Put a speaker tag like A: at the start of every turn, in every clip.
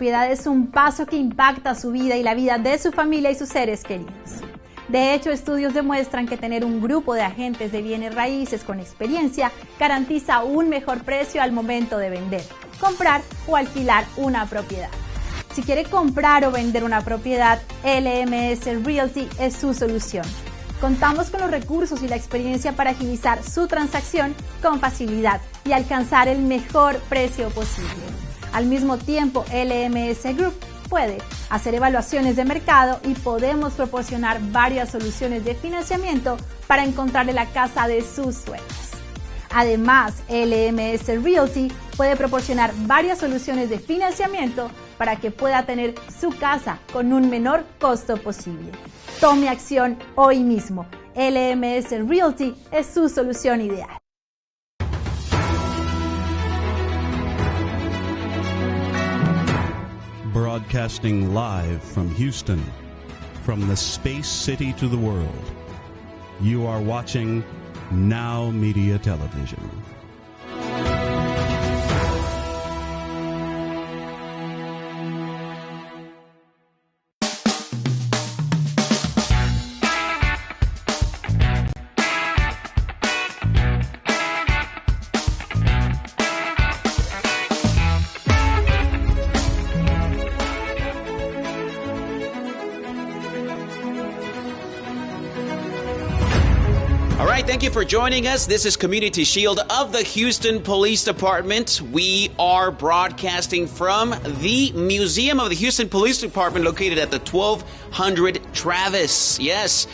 A: propiedad es un paso que impacta su vida y la vida de su familia y sus seres queridos. De hecho, estudios demuestran que tener un grupo de agentes de bienes raíces con experiencia garantiza un mejor precio al momento de vender, comprar o alquilar una propiedad. Si quiere comprar o vender una propiedad, LMS Realty es su solución. Contamos con los recursos y la experiencia para agilizar su transacción con facilidad y alcanzar el mejor precio posible. Al mismo tiempo, LMS Group puede hacer evaluaciones de mercado y podemos proporcionar varias soluciones de financiamiento para encontrarle la casa de sus sueños. Además, LMS Realty puede proporcionar varias soluciones de financiamiento para que pueda tener su casa con un menor costo posible. Tome acción hoy mismo. LMS Realty es su solución ideal.
B: Broadcasting live from Houston, from the space city to the world. You are watching Now Media Television.
C: Thank you for joining us. This is Community Shield of the Houston Police Department. We are broadcasting from the Museum of the Houston Police Department located at the 1200 Travis. Yes,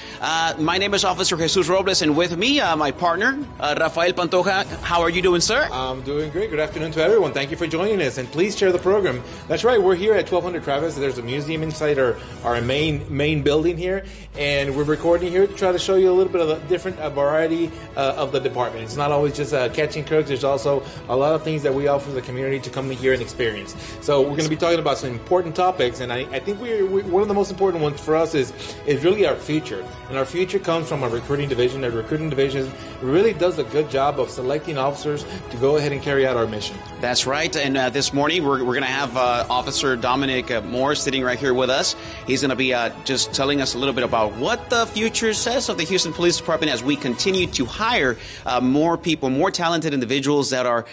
C: my name is Officer Jesus Robles, and with me, my partner, Rafael Pantoja. How are you doing, sir?
D: I'm doing great. Good afternoon to everyone. Thank you for joining us, and please share the program. That's right. We're here at 1200 Travis. There's a museum inside our main building here, and we're recording here to try to show you a little bit of a different variety of the department. It's not always just catching crooks. There's also a lot of things that we offer the community to come here and experience. So we're going to be talking about some important topics, and I think one of the most important ones for us is really our future. And our future comes from our recruiting division. Our recruiting division really does a good job of selecting officers to go ahead and carry out our mission.
C: That's right. And this morning we're going to have Officer Dominic Moore sitting right here with us. He's going to be just telling us a little bit about what the future says of the Houston Police Department as we continue to hire more people, more talented individuals that are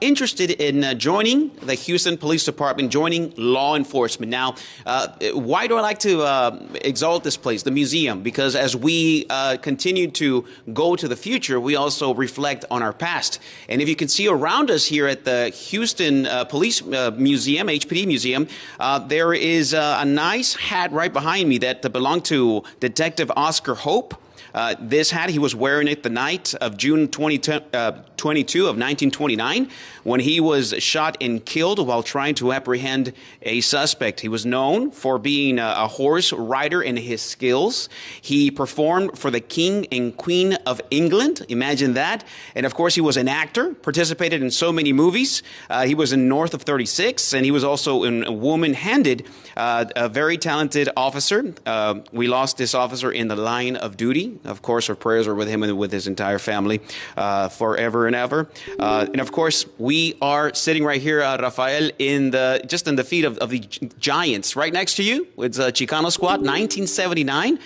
C: interested in joining the Houston Police Department, joining law enforcement. Now, why do I like to exalt this place, the museum? Because as we continue to go to the future, we also reflect on our past. And if you can see around us here at the Houston Police Museum, HPD Museum, there is a nice hat right behind me that belonged to Detective Oscar Hope. This hat, he was wearing it the night of June 22 of 1929 when he was shot and killed while trying to apprehend a suspect. He was known for being a horse rider in his skills. He performed for the King and Queen of England. Imagine that. And of course, he was an actor, participated in so many movies. He was in North of 36, and he was also in Woman-Handed, a very talented officer. We lost this officer in the line of duty. Of course, our prayers are with him and with his entire family forever and ever. And of course, we are sitting right here, Rafael, in the feet of the Giants, right next to you. It's a Chicano squad, 1979.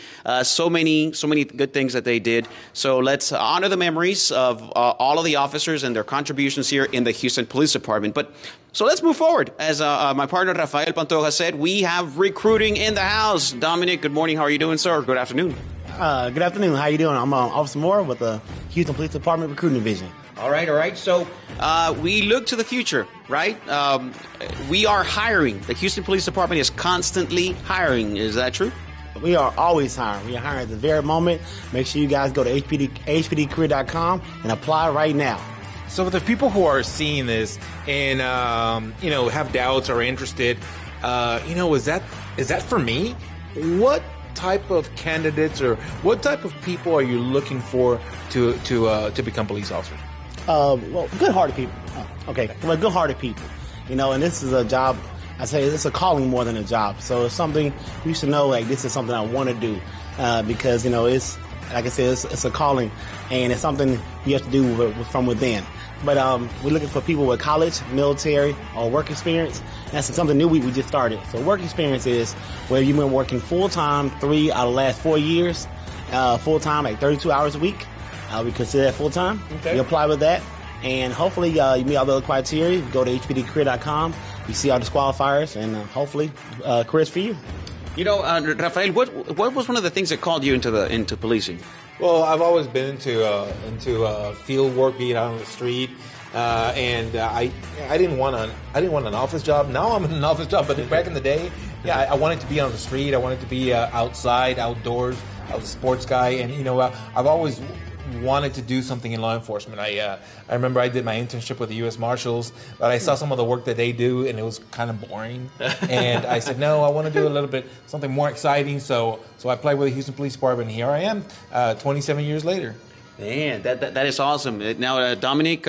C: So many good things that they did. So let's honor the memories of all of the officers and their contributions here in the Houston Police Department. So let's move forward. As my partner Rafael Pantoja said, we have recruiting in the house. Dominic, good morning. How are you doing, sir? Good afternoon.
E: Good afternoon. How you doing? I'm Officer Moore with the Houston Police Department Recruiting Division.
C: All right. So we look to the future, right? We are hiring. The Houston Police Department is constantly hiring. Is that true?
E: We are always hiring. We are hiring at the very moment. Make sure you guys go to hpdcareer.com and apply right now.
D: So for the people who are seeing this and have doubts or interested, is that for me? What type of candidates or what type of people are you looking for to become police officers?
E: Well, good-hearted people. Well, good-hearted people. And this is a job. I say it's a calling more than a job. So it's something you should know. Like, this is something I want to do because it's like I said, it's a calling, and it's something you have to do from within. but we're looking for people with college, military, or work experience. That's something new we just started. So work experience is where you've been working full-time 3 out of the last 4 years, full-time, like 32 hours a week. We consider that full-time. Okay. You apply with that, and hopefully you meet all the other criteria. You go to hpdcareer.com, you see all the disqualifiers, and hopefully careers for you.
C: You know, Rafael, what was one of the things that called you into policing?
D: Well, I've always been into field work, being out on the street, and I didn't want an office job. Now I'm in an office job, but back in the day, yeah, I wanted to be on the street. I wanted to be outside, outdoors. I was a sports guy, and I've always wanted to do something in law enforcement. I remember I did my internship with the U.S. Marshals, but I saw some of the work that they do, and it was kind of boring. And I said, no, I want to do a little bit something more exciting. So I applied with the Houston Police Department, and here I am, 27 years later.
C: Man, that is awesome. Now, Dominic,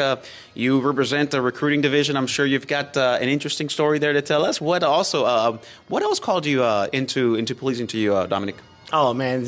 C: you represent the recruiting division. I'm sure you've got an interesting story there to tell us. What else called you into policing to you, Dominic?
E: Oh man,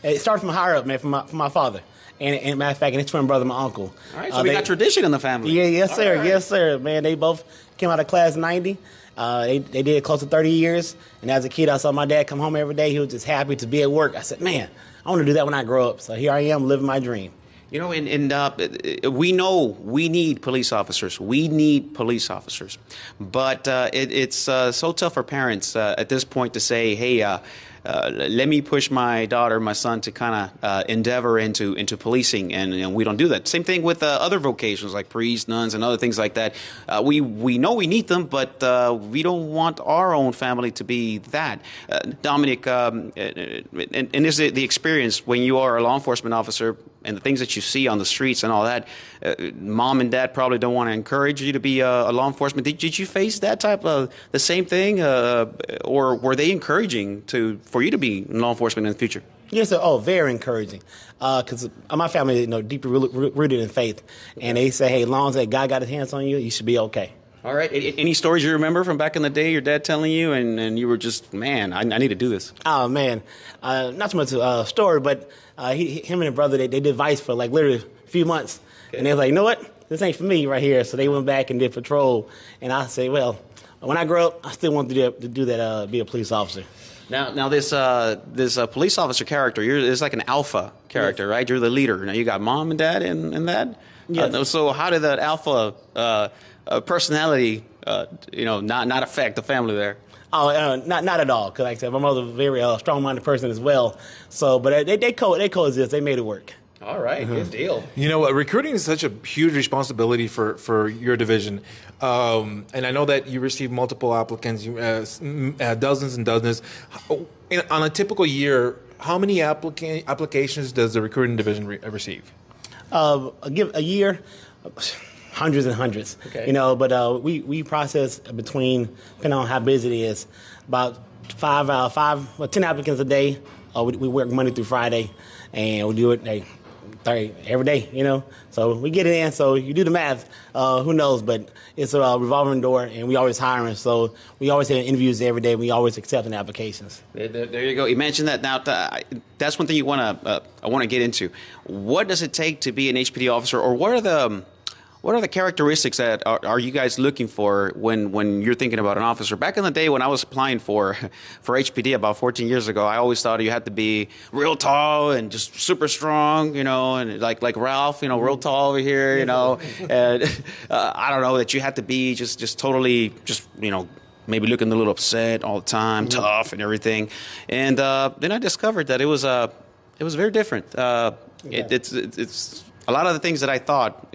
E: it started from higher up, man, from my father. And matter of fact, and his twin brother, my uncle.
C: All right, so we got tradition in the family.
E: Yeah, yes, sir.
C: Right.
E: Yes, sir. Man, they both came out of class 90. They did close to 30 years. And as a kid, I saw my dad come home every day. He was just happy to be at work. I said, man, I want to do that when I grow up. So here I am living my dream.
C: You know, and we know we need police officers. We need police officers. But it's so tough for parents at this point to say, hey, let me push my daughter, my son to kind of endeavor into policing, and we don't do that. Same thing with other vocations like priests, nuns, and other things like that. We know we need them, but we don't want our own family to be that. Dominic, and is it the experience when you are a law enforcement officer and the things that you see on the streets and all that, mom and dad probably don't want to encourage you to be a law enforcement. Did you face that type of the same thing, or were they encouraging for you to be in law enforcement in the future?
E: Yes, sir. Oh, very encouraging. Because my family, deeply rooted in faith, and they say, hey, as long as that God got his hands on you, you should be okay.
C: All right. Any stories you remember from back in the day, your dad telling you, and you were just, man, I need to do this?
E: Oh, man. Not so much a story, but him and his brother, they did vice for like literally a few months. Okay. And they was like, you know what? This ain't for me right here. So they went back and did patrol. And I say, well, when I grow up, I still want to do that, be a police officer.
C: Now this police officer character, it's like an alpha character, yes. Right? You're the leader. Now you got mom and dad in that? Yes. So how did that alpha personality, not affect the family there?
E: Oh, not at all. Because like I said, my mother's a very strong-minded person as well. So, but they coexist. They made it work.
C: All right, Good deal.
D: You know, recruiting is such a huge responsibility for your division. And I know that you receive multiple applicants, dozens and dozens. On a typical year, how many applications does the recruiting division receive?
E: A year, hundreds and hundreds. Okay. But we process between, depending on how busy it is, about 10 applicants a day. We work Monday through Friday, and we do it every day, So we get it in, so you do the math, who knows, but it's a revolving door, and we always hiring, so we always have interviews every day, we always accepting applications.
C: There you go. You mentioned that. Now, that's one thing I want to get into. What does it take to be an HPD officer, or what are the characteristics that are you guys looking for when you're thinking about an officer? Back in the day when I was applying for HPD about 14 years ago, I always thought you had to be real tall and just super strong, and like Ralph, real tall over here, and I don't know, that you had to be just totally maybe looking a little upset all the time, tough and everything. And then I discovered that it was very different. It's a lot of the things that I thought,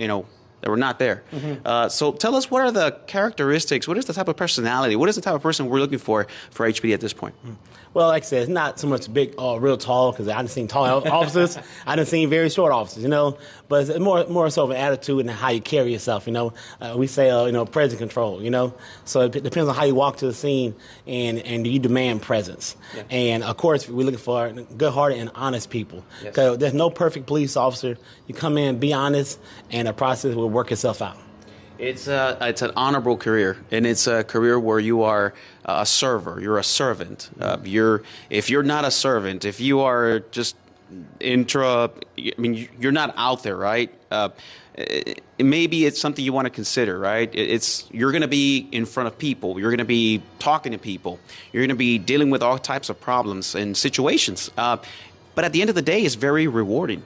C: that were not there. Mm-hmm. So tell us, what are the characteristics? What is the type of personality? What is the type of person we're looking for HPD at this point?
E: Well, like I said, it's not so much big, real tall, because I done seen tall officers. I done seen very short officers, But it's more so of an attitude and how you carry yourself, We say, presence control, So it depends on how you walk to the scene and do you demand presence. Yeah. And, of course, we're looking for good-hearted and honest people. Because there's no perfect police officer. You come in, be honest, and the process will work itself out.
C: It's an honorable career, and it's a career where you are a server. You're a servant. If you're not a servant, if you are just you're not out there, right? Maybe it's something you want to consider, right? You're going to be in front of people. You're going to be talking to people. You're going to be dealing with all types of problems and situations. But at the end of the day, it's very rewarding.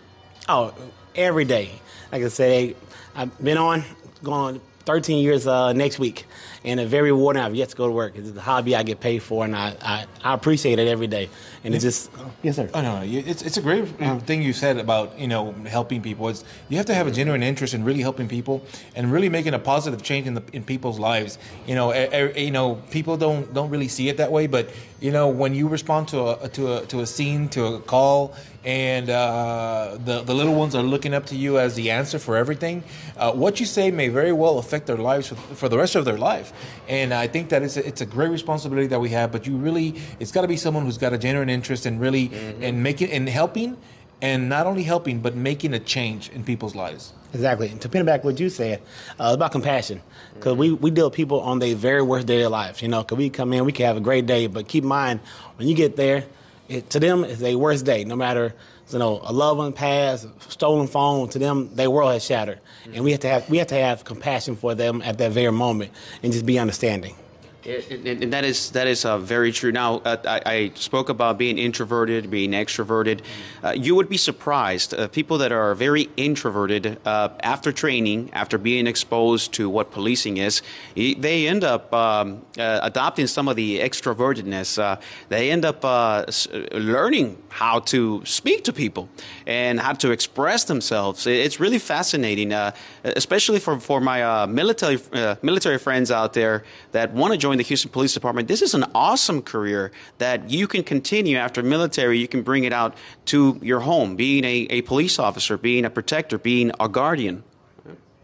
E: Oh, every day. Like I said, I've been going on 13 years next week, and it's very rewarding. I've yet to go to work. It's a hobby I get paid for, and I appreciate it every day. And it's just, yes, sir.
D: Oh, no, it's a great thing you said about, helping people. You have to have a genuine interest in really helping people and really making a positive change in people's lives. People don't really see it that way, but when you respond to a scene, to a call, and the little ones are looking up to you as the answer for everything, what you say may very well affect their lives for the rest of their life. And I think that it's a great responsibility that we have, but it's got to be someone who's got a genuine interest in really and making and helping, and not only helping but making a change in people's lives.
E: Exactly. And to piggyback what you said, it's about compassion. Because we deal with people on their very worst day of their lives. Because we come in, we can have a great day, but keep in mind, when you get there, to them, it's their worst day. No matter, a loved one passed, stolen phone, to them, their world has shattered. And we have to have compassion for them at that very moment and just be understanding.
C: And that is very true. Now, I spoke about being introverted, being extroverted. You would be surprised. People that are very introverted, after training, after being exposed to what policing is, they end up adopting some of the extrovertedness. They end up learning how to speak to people and how to express themselves. It's really fascinating, especially for my military friends out there that want to join the Houston Police Department. This is an awesome career that you can continue after military. You can bring it out to your home, being a police officer, being a protector, being a guardian.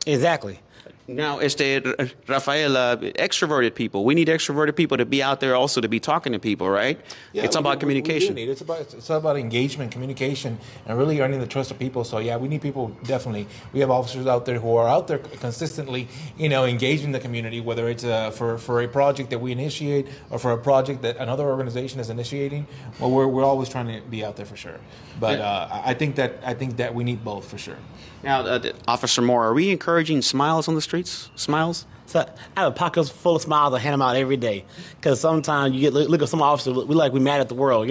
E: Exactly.
C: Now, Rafael, extroverted people. We need extroverted people to be out there also to be talking to people, right?
D: Yeah,
C: it's about communication.
D: We do need. It's about engagement, communication, and really earning the trust of people. So, yeah, we need people, definitely. We have officers out there who are out there consistently, engaging the community, whether it's for a project that we initiate or for a project that another organization is initiating. Well, we're always trying to be out there for sure. But I think that we need both for sure.
C: Now, Officer Moore, are we encouraging smiles on the streets? Smiles?
E: So I have a pocket full of smiles. I hand them out every day. Because sometimes you look at some officers, we're mad at the world,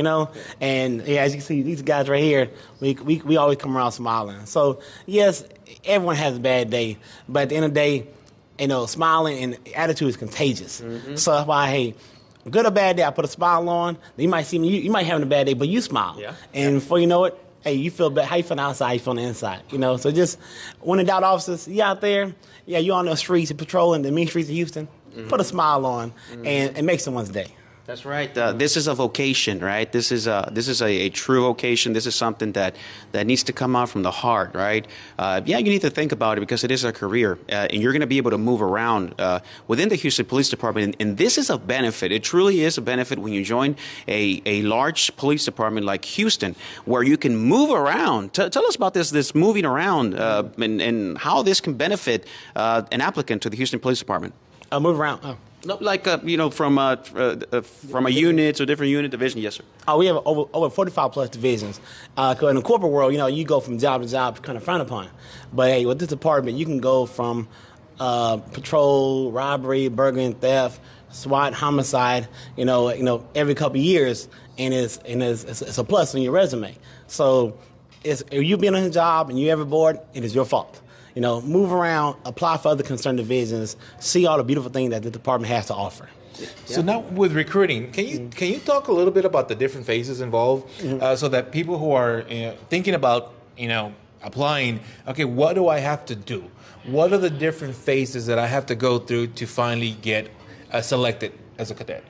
E: And as you can see, these guys right here, we always come around smiling. So yes, everyone has a bad day, but at the end of the day, smiling and attitude is contagious. Mm-hmm. So that's why, hey, good or bad day, I put a smile on. You might see me, you might have a bad day, but you smile. Yeah. And before you know it, hey, you feel better. How you feel outside, you feel on the inside. So just when in doubt, officers, you out there, you on the streets, patrolling the mean streets of Houston, put a smile on and make someone's day.
C: That's right. This is a vocation, right? This is a true vocation. This is something that needs to come out from the heart, right? You need to think about it because it is a career, and you're going to be able to move around within the Houston Police Department. And this is a benefit. It truly is a benefit when you join a large police department like Houston, where you can move around. Tell us about this moving around and how this can benefit an applicant to the Houston Police Department.
E: Move around. Oh.
C: No, like from a unit to a different unit division, yes, sir.
E: Oh, we have over 45 plus divisions. In the corporate world, you go from job to job, kind of frowned upon. But hey, with this department, you can go from patrol, robbery, burglary, and theft, SWAT, homicide. Every couple of years, and it's a plus on your resume. So, if you been on a job and you ever bored, it is your fault. Move around, apply for other concerned divisions, see all the beautiful things that the department has to offer.
D: So now with recruiting, can you talk a little bit about the different phases involved, so that people who are thinking about applying, okay, what do I have to do? What are the different phases that I have to go through to finally get selected as a cadet?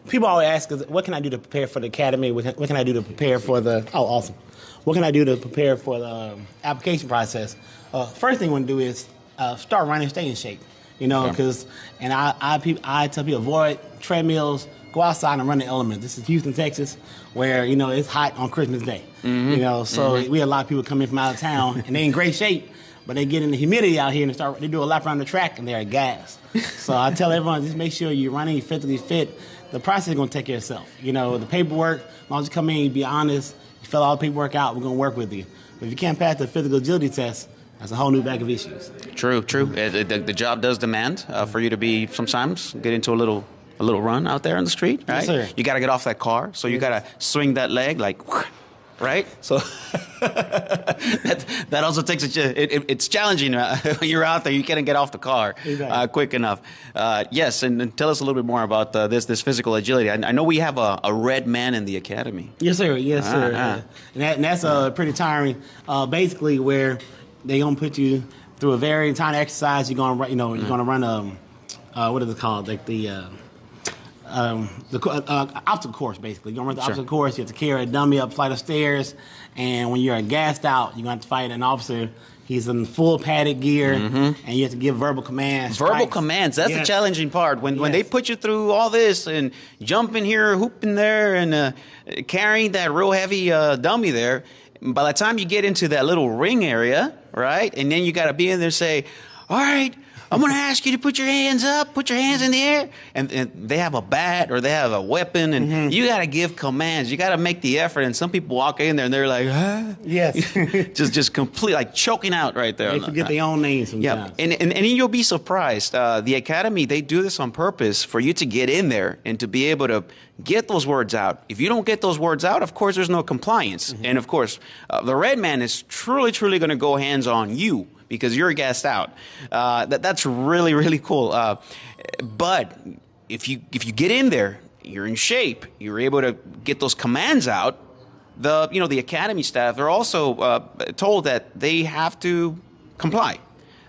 E: People always ask us, what can I do to prepare for the academy? What can I do to prepare for the? Oh, awesome. What can I do to prepare for the application process? First thing you want to do is start running, stay in shape. Because I tell people avoid treadmills, go outside and run the elements. This is Houston, Texas, where it's hot on Christmas Day. Mm-hmm. So we have a lot of people come in from out of town and they're in great shape, but they get in the humidity out here and they do a lap around the track and they're gassed. So I tell everyone, just make sure you're running physically fit. The process is going to take care of itself. The paperwork, as long as you come in, you be honest, you fill all the paperwork out, we're going to work with you. But if you can't pass the physical agility test, that's a whole new bag of issues.
C: True. The job does demand for you to be sometimes get into a little run out there on the street, right?
E: Yes, sir.
C: You got to get off that car, so you got to swing that leg like, right? So that also takes it's challenging when you're out there. You can't get off the car quick enough. Yes, and tell us a little bit more about this physical agility. I know we have a red man in the academy.
E: Yes, sir. Yes, sir. And that's pretty tiring. Basically, where they're gonna put you through a very tiring exercise. You're gonna you're gonna run what is it called? Like the obstacle course, basically. You're going to run the obstacle course. You have to carry a dummy up a flight of stairs. And when you're gassed out, you're going to have to fight an officer. He's in full padded gear, and you have to give verbal commands.
C: Verbal commands, that's the challenging part. When they put you through all this and jumping here, hooping there, and carrying that real heavy dummy there, by the time you get into that little ring area, right, and then you got to be in there and say, all right, I'm going to ask you to put your hands up, put your hands in the air. And they have a bat or they have a weapon, and you got to give commands. You got to make the effort. And some people walk in there and they're like, huh?
E: Yes.
C: just complete, like choking out right there.
E: They forget their own names sometimes.
C: Yeah. And you'll be surprised. The Academy, they do this on purpose for you to get in there and to be able to get those words out. If you don't get those words out, of course, there's no compliance. And, of course, the red man is truly going to go hands on you, because you're gassed out. That's really, really cool. But if you get in there, you're in shape, you're able to get those commands out. The academy staff, they're also told that they have to comply.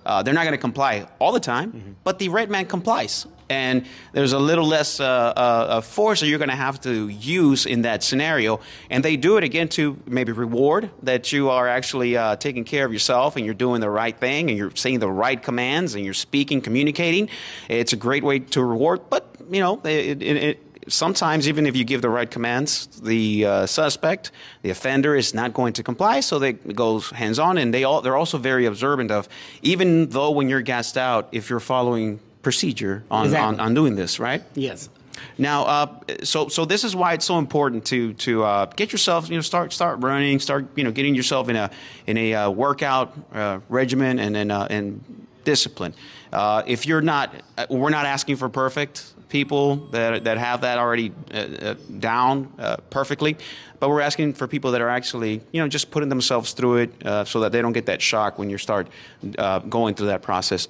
C: They're not going to comply all the time, but the red man complies. And there's a little less force that you're going to have to use in that scenario. And they do it, again, to maybe reward that you are actually taking care of yourself and you're doing the right thing and you're saying the right commands and you're speaking, communicating. It's a great way to reward. But, sometimes even if you give the right commands, the suspect, the offender, is not going to comply. So they goes hands-on. And they're also very observant of, even though when you're gassed out, if you're following procedure on doing this, right?
E: Yes.
C: Now, so this is why it's so important to get yourself, start running, start getting yourself in a workout regimen and discipline. If you're not, we're not asking for perfect people that have that already down perfectly, but we're asking for people that are actually just putting themselves through it so that they don't get that shock when you start going through that process.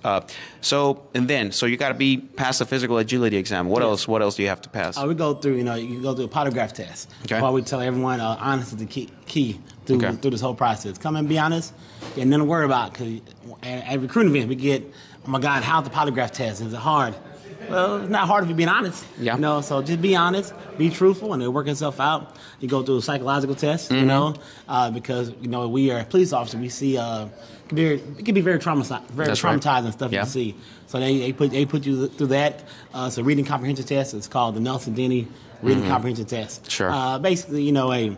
C: So you got to be past the physical agility exam. What else do you have to pass?
E: We go through you go through a polygraph test.
C: Okay.
E: While we tell everyone honest is the key through this whole process. Come and be honest, and nothing to worry about. Because at recruiting events we get, oh my God, how's the polygraph test? Is it hard? Well, it's not hard if you're being honest.
C: Yeah.
E: So just be honest, be truthful, and it'll work itself out. You go through a psychological test, because we are police officers. We see it can be very traumatizing stuff you see. So they put you through that. It's a reading comprehension test. It's called the Nelson-Denny reading comprehension test.
C: Sure.
E: Basically, can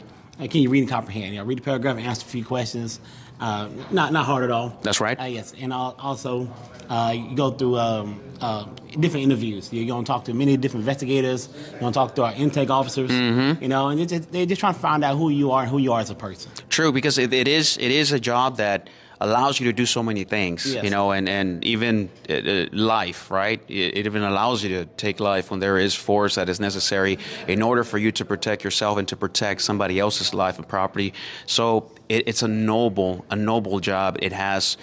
E: you read and comprehend? Read the paragraph and answer a few questions. Not hard at all.
C: That's right.
E: Yes, and also you go through different interviews. You're going to talk to many different investigators. You're going to talk to our intake officers. And they're just trying to find out who you are and who you are as a person.
C: True, because it is a job that allows you to do so many things, and even life, right? It even allows you to take life when there is force that is necessary in order for you to protect yourself and to protect somebody else's life and property. So it's a noble job. It has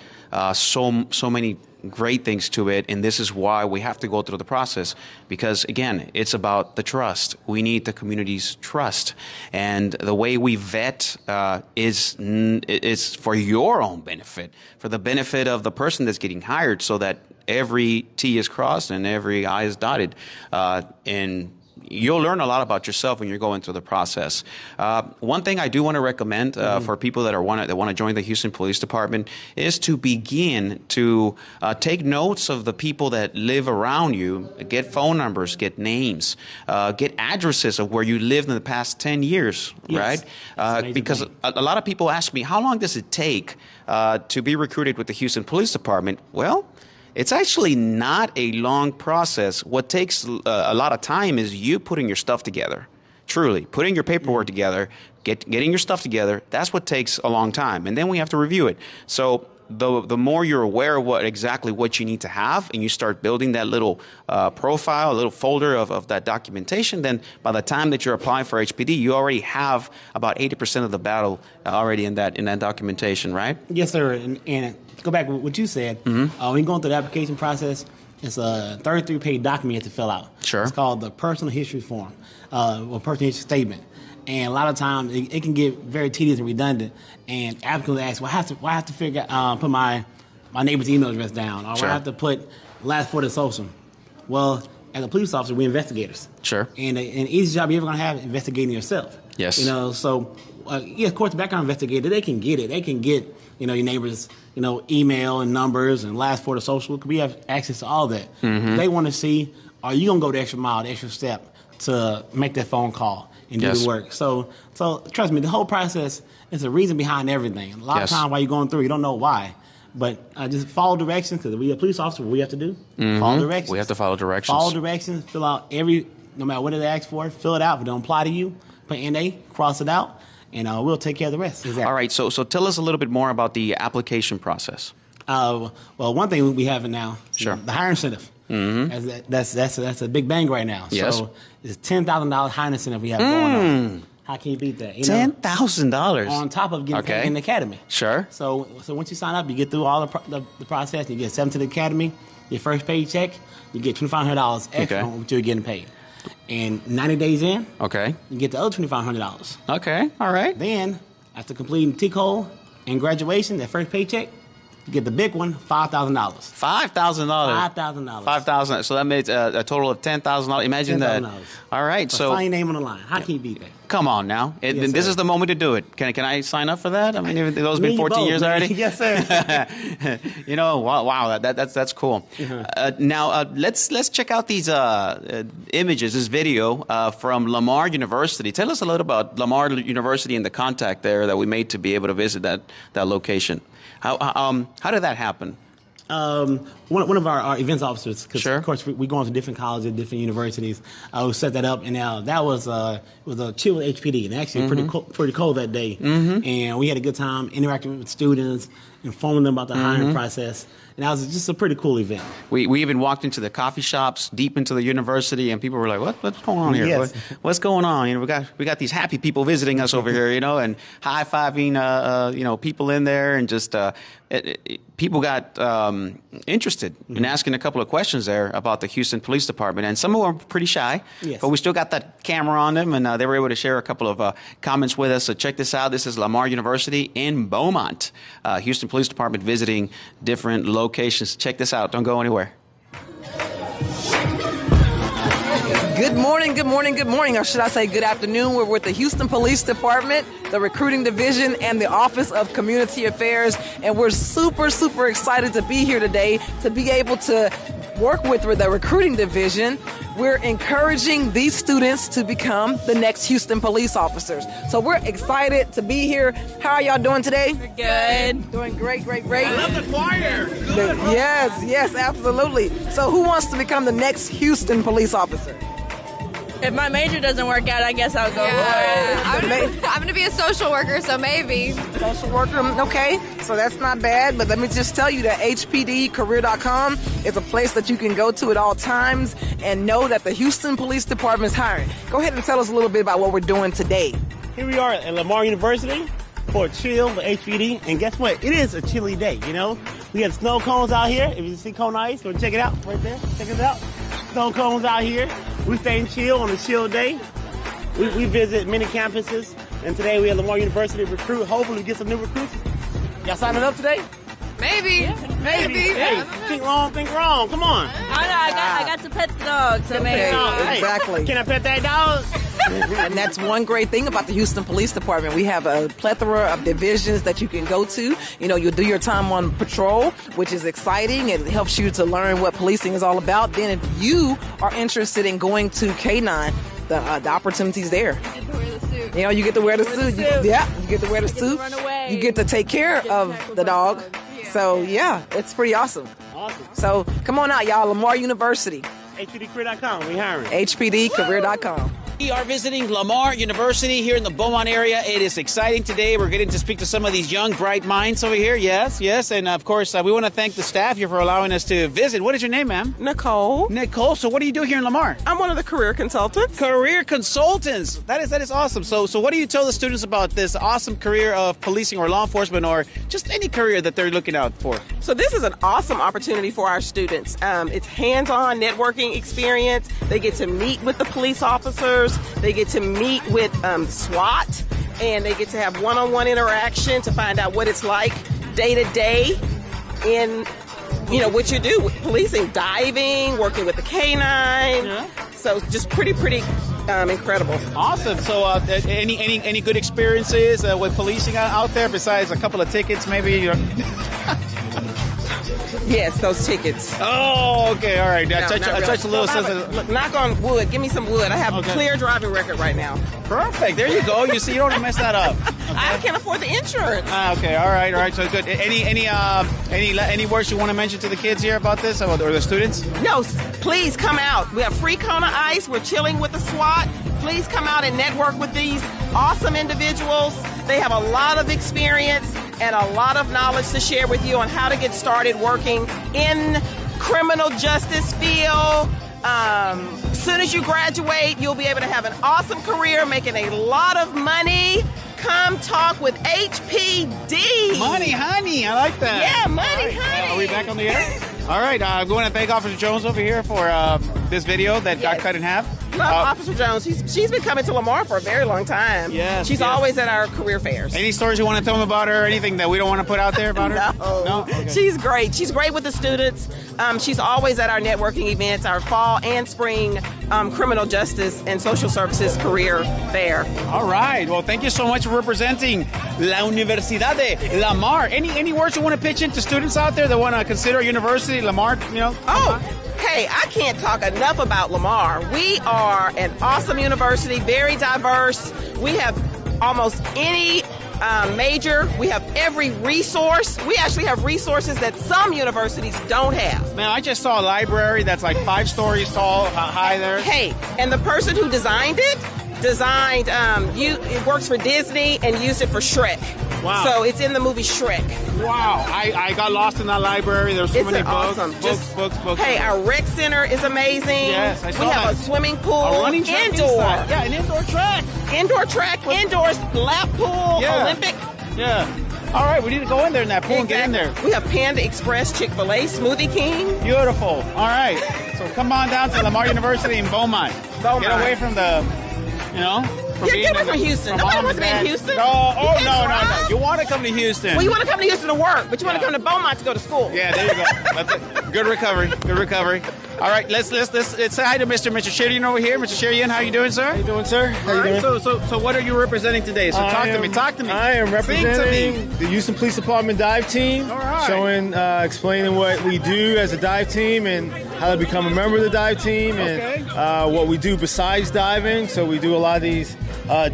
C: so many great things to it, and this is why we have to go through the process, because again, it's about the trust. We need the community's trust, and the way we vet is for your own benefit, for the benefit of the person that's getting hired, so that every T is crossed and every I is dotted. And you'll learn a lot about yourself when you're going through the process. One thing I do want to recommend for people that want to join the Houston Police Department is to begin to take notes of the people that live around you, get phone numbers, get names, get addresses of where you lived in the past 10 years,
E: Yes.
C: right? Because a lot of people ask me, how long does it take to be recruited with the Houston Police Department? Well, it's actually not a long process. What takes a lot of time is you putting your stuff together. Truly, putting your paperwork together, getting your stuff together, that's what takes a long time. And then we have to review it. So the more you're aware of exactly what you need to have, and you start building that little profile, a little folder of that documentation, then by the time that you're applying for HPD, you already have about 80% of the battle already in that documentation, right?
E: Yes, sir. And to go back to what you said, when you're going through the application process, it's a 33-page document you have to fill out.
C: Sure.
E: It's called the personal history form, or personal history statement. And a lot of times it can get very tedious and redundant. And applicants ask, well, I have to figure put my neighbor's email address down, or
C: Sure.
E: I have to put last four of the social. Well, as a police officer, we're investigators.
C: Sure.
E: And an easy job you're ever going to have is investigating yourself.
C: Yes.
E: So of course, the background investigator, they can get it. They can get, your neighbor's, email and numbers and last four of the social. We have access to all that. They want to see, are you going to go the extra mile, the extra step to make that phone call and do the work? So trust me, the whole process is a reason behind everything. A lot of times while you're going through, you don't know why. But just follow directions, because we are police officers, what we have to do, follow directions.
C: We have to follow directions.
E: Follow directions, fill out no matter what they ask for, fill it out. If it don't apply to you, put NA, cross it out, and we'll take care of the rest. Exactly.
C: All right, so tell us a little bit more about the application process.
E: Well, one thing we have now,
C: Sure.
E: the hiring incentive. That's a big bang right now.
C: Yes.
E: So it's $10,000 hiring incentive we have going on. How can you beat that?
C: $10,000
E: on top of getting paid in the academy.
C: Sure.
E: So once you sign up, you get through all the process. You get sent to the academy. Your first paycheck, you get $2,500 extra on what you're getting paid. And 90 days in, you get the other $2,500.
C: Okay. All right.
E: Then, after completing TCOL and graduation, that first paycheck, you get the big one, $5,000.
C: $5,000.
E: $5,000.
C: $5,000. So that makes a total of $10,000. Imagine that.
E: $10,000.
C: All right. So
E: sign your name on the line. How can you beat that?
C: Come on now.
E: Yes,
C: this
E: sir.
C: is the moment to do it. Can I sign up for that? I mean, those been 14 years already.
E: Yes, sir.
C: Wow. That's cool. Now let's check out these images, this video from Lamar University. Tell us a little about Lamar University and the contact there that we made to be able to visit that location. How did that happen?
E: One of our events officers, because
C: Sure.
E: of course we go into different colleges, different universities. We set that up, and now that was a chill with HPD, and actually pretty cold that day. And we had a good time interacting with students, informing them about the hiring process. And that was just a pretty cool event.
C: We even walked into the coffee shops deep into the university, and people were like, "What's going on here?
E: Yes.
C: What's going on?" We got these happy people visiting us over here, and high fiving, people in there, and just people got interested in asking a couple of questions there about the Houston Police Department, and some of them were pretty shy, but we still got that camera on them, and they were able to share a couple of comments with us. So check this out. This is Lamar University in Beaumont. Houston Police Department visiting different locations. Check this out. Don't go anywhere.
F: Good morning, or should I say good afternoon. We're with the Houston Police Department, the Recruiting Division, and the Office of Community Affairs, and we're super, super excited to be here today to be able to work with the Recruiting Division. We're encouraging these students to become the next Houston police officers. So we're excited to be here. How are y'all doing today?
G: Good.
F: Doing great.
G: I love the choir.
F: Yes, absolutely. So who wants to become the next Houston police officer?
G: If my major doesn't work out, I guess I'll go for it.
H: I'm going to be a social worker, so maybe.
F: Social worker, okay, so that's not bad, but let me just tell you that HPDcareer.com is a place that you can go to at all times and know that the Houston Police Department is hiring. Go ahead and tell us a little bit about what we're doing today.
E: Here we are at Lamar University for a chill with HPD, and guess what? It is a chilly day, We have snow cones out here. If you see cone ice, go check it out right there. Check it out. Snow cones out here. We stay chill on a chill day. We visit many campuses, and today we at Lamar University recruit. Hopefully we get some new recruits. Y'all signing up today?
H: Maybe.
E: Maybe. Hey, think long, think wrong. Come on.
G: I got to pet the dog, so maybe.
E: Hey,
F: Exactly.
E: Can I pet that dog?
F: And that's one great thing about the Houston Police Department. We have a plethora of divisions that you can go to. You know, you'll do your time on patrol, which is exciting. It helps you to learn what policing is all about. Then if you are interested in going to K-9, the opportunity's there. You know, you get to wear the suit. You get to wear the suit.
G: run away.
F: You get to take care of the dog. So, yeah, it's pretty awesome.
E: Awesome.
F: So, come on out, y'all. Lamar University.
E: HPDcareer.com. We hiring.
F: HPDcareer.com.
C: We are visiting Lamar University here in the Beaumont area. It is exciting today. We're getting to speak to some of these young, bright minds over here. Yes. And, of course, we want to thank the staff here for allowing us to visit. What is your name, ma'am?
I: Nicole.
C: Nicole. So what do you do here in Lamar?
I: I'm one of the career consultants.
C: Career consultants. That is awesome. So what do you tell the students about this awesome career of policing or law enforcement or just any career that they're looking out for?
I: So this is an awesome opportunity for our students. It's hands-on networking experience. They get to meet with the police officers. They get to meet with SWAT, and they get to have one-on-one interaction to find out what it's like day to day in, you know, what you do with policing, diving, working with the K-9.
C: Yeah.
I: So just pretty incredible.
C: Awesome. So any good experiences with policing out there besides a couple of tickets, maybe? You know?
I: Yes, those tickets.
C: Oh, okay, all right. I touched a little sensitive.
I: Look, knock on wood. Give me some wood. I have a clear driving record right now.
C: Perfect. There you go. You see, you don't want to mess that up. Okay.
I: I can't afford the insurance.
C: Okay. All right. So good. Any words you want to mention to the kids here about this or the students?
I: No, please come out. We have free Kona Ice. We're chilling with the SWAT. Please come out and network with these awesome individuals. They have a lot of experience and a lot of knowledge to share with you on how to get started working in criminal justice field. As soon as you graduate, you'll be able to have an awesome career, making a lot of money. Come talk with HPD.
C: Money, honey. I like that.
I: Yeah, money, honey.
C: Are we back on the air? All right. I'm going to thank Officer Jones over here for this video that got cut in half.
I: Love Officer Jones. She's been coming to Lamar for a very long time.
C: Yes.
I: She's always at our career fairs.
C: Any stories you want to tell them about her? Anything that we don't want to put out there about her?
I: No.
C: Okay.
I: She's great. She's great with the students. She's always at our networking events, our fall and spring criminal justice and social services career fair.
C: All right. Well, thank you so much for representing La Universidad de Lamar. Any words you want to pitch into students out there that want to consider university, Lamar, you know?
I: Hey, I can't talk enough about Lamar. We are an awesome university, very diverse. We have almost any major. We have every resource. We actually have resources that some universities don't have.
C: Man, I just saw a library that's like 5 stories tall, high there.
I: Hey, and the person who designed it it works for Disney and used it for Shrek.
C: Wow.
I: So it's in the movie Shrek.
C: Wow. I got lost in that library. There's so many books.
I: Awesome.
C: Books.
I: Hey, our rec center is amazing.
C: Yes, I saw
I: We have
C: that.
I: a swimming pool.
C: A running track
I: indoor.
C: inside. Yeah, an indoor track.
I: Indoor track, indoor lap pool,
C: Yeah.
I: Olympic.
C: Yeah. All right, we need to go in there in that pool and get in there.
I: We have Panda Express, Chick-fil-A, Smoothie King.
C: Beautiful. All right. So come on down to Lamar University in Beaumont. Get away from the,
I: Get away from Houston. Nobody wants to be in Houston.
C: No. No. You want to come to Houston.
I: Well, you want to come to Houston to work, but you want to come to Beaumont to go to school.
C: Yeah, there you go. That's it. Good recovery. All right, let's say hi to Mr. Sherian over here. Mr. Sherian, how you doing, sir?
J: How you doing, sir? How you doing?
C: So what are you representing today? So talk to me.
J: I am representing the Houston Police Department dive team.
C: All right.
J: Showing, explaining what we do as a dive team and how to become a member of the dive team and what we do besides diving. So we do a lot of these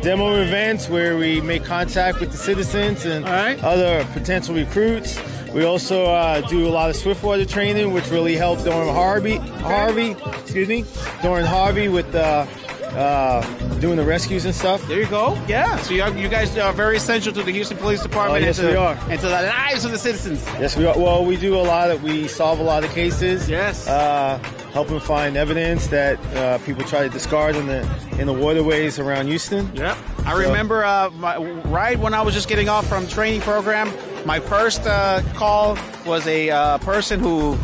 J: demo events where we make contact with the citizens and other potential recruits. We also do a lot of swiftwater training, which really helped during Harvey with doing the rescues and stuff.
C: There you go. Yeah. So you guys are very essential to the Houston Police Department.
J: Yes, we are.
C: And to the lives of the citizens.
J: Yes, we are. Well, we do we solve a lot of cases.
C: Yes.
J: Helping find evidence that people try to discard in the waterways around Houston.
C: Yep. I remember right when I was just getting off from training program, my first call was a person who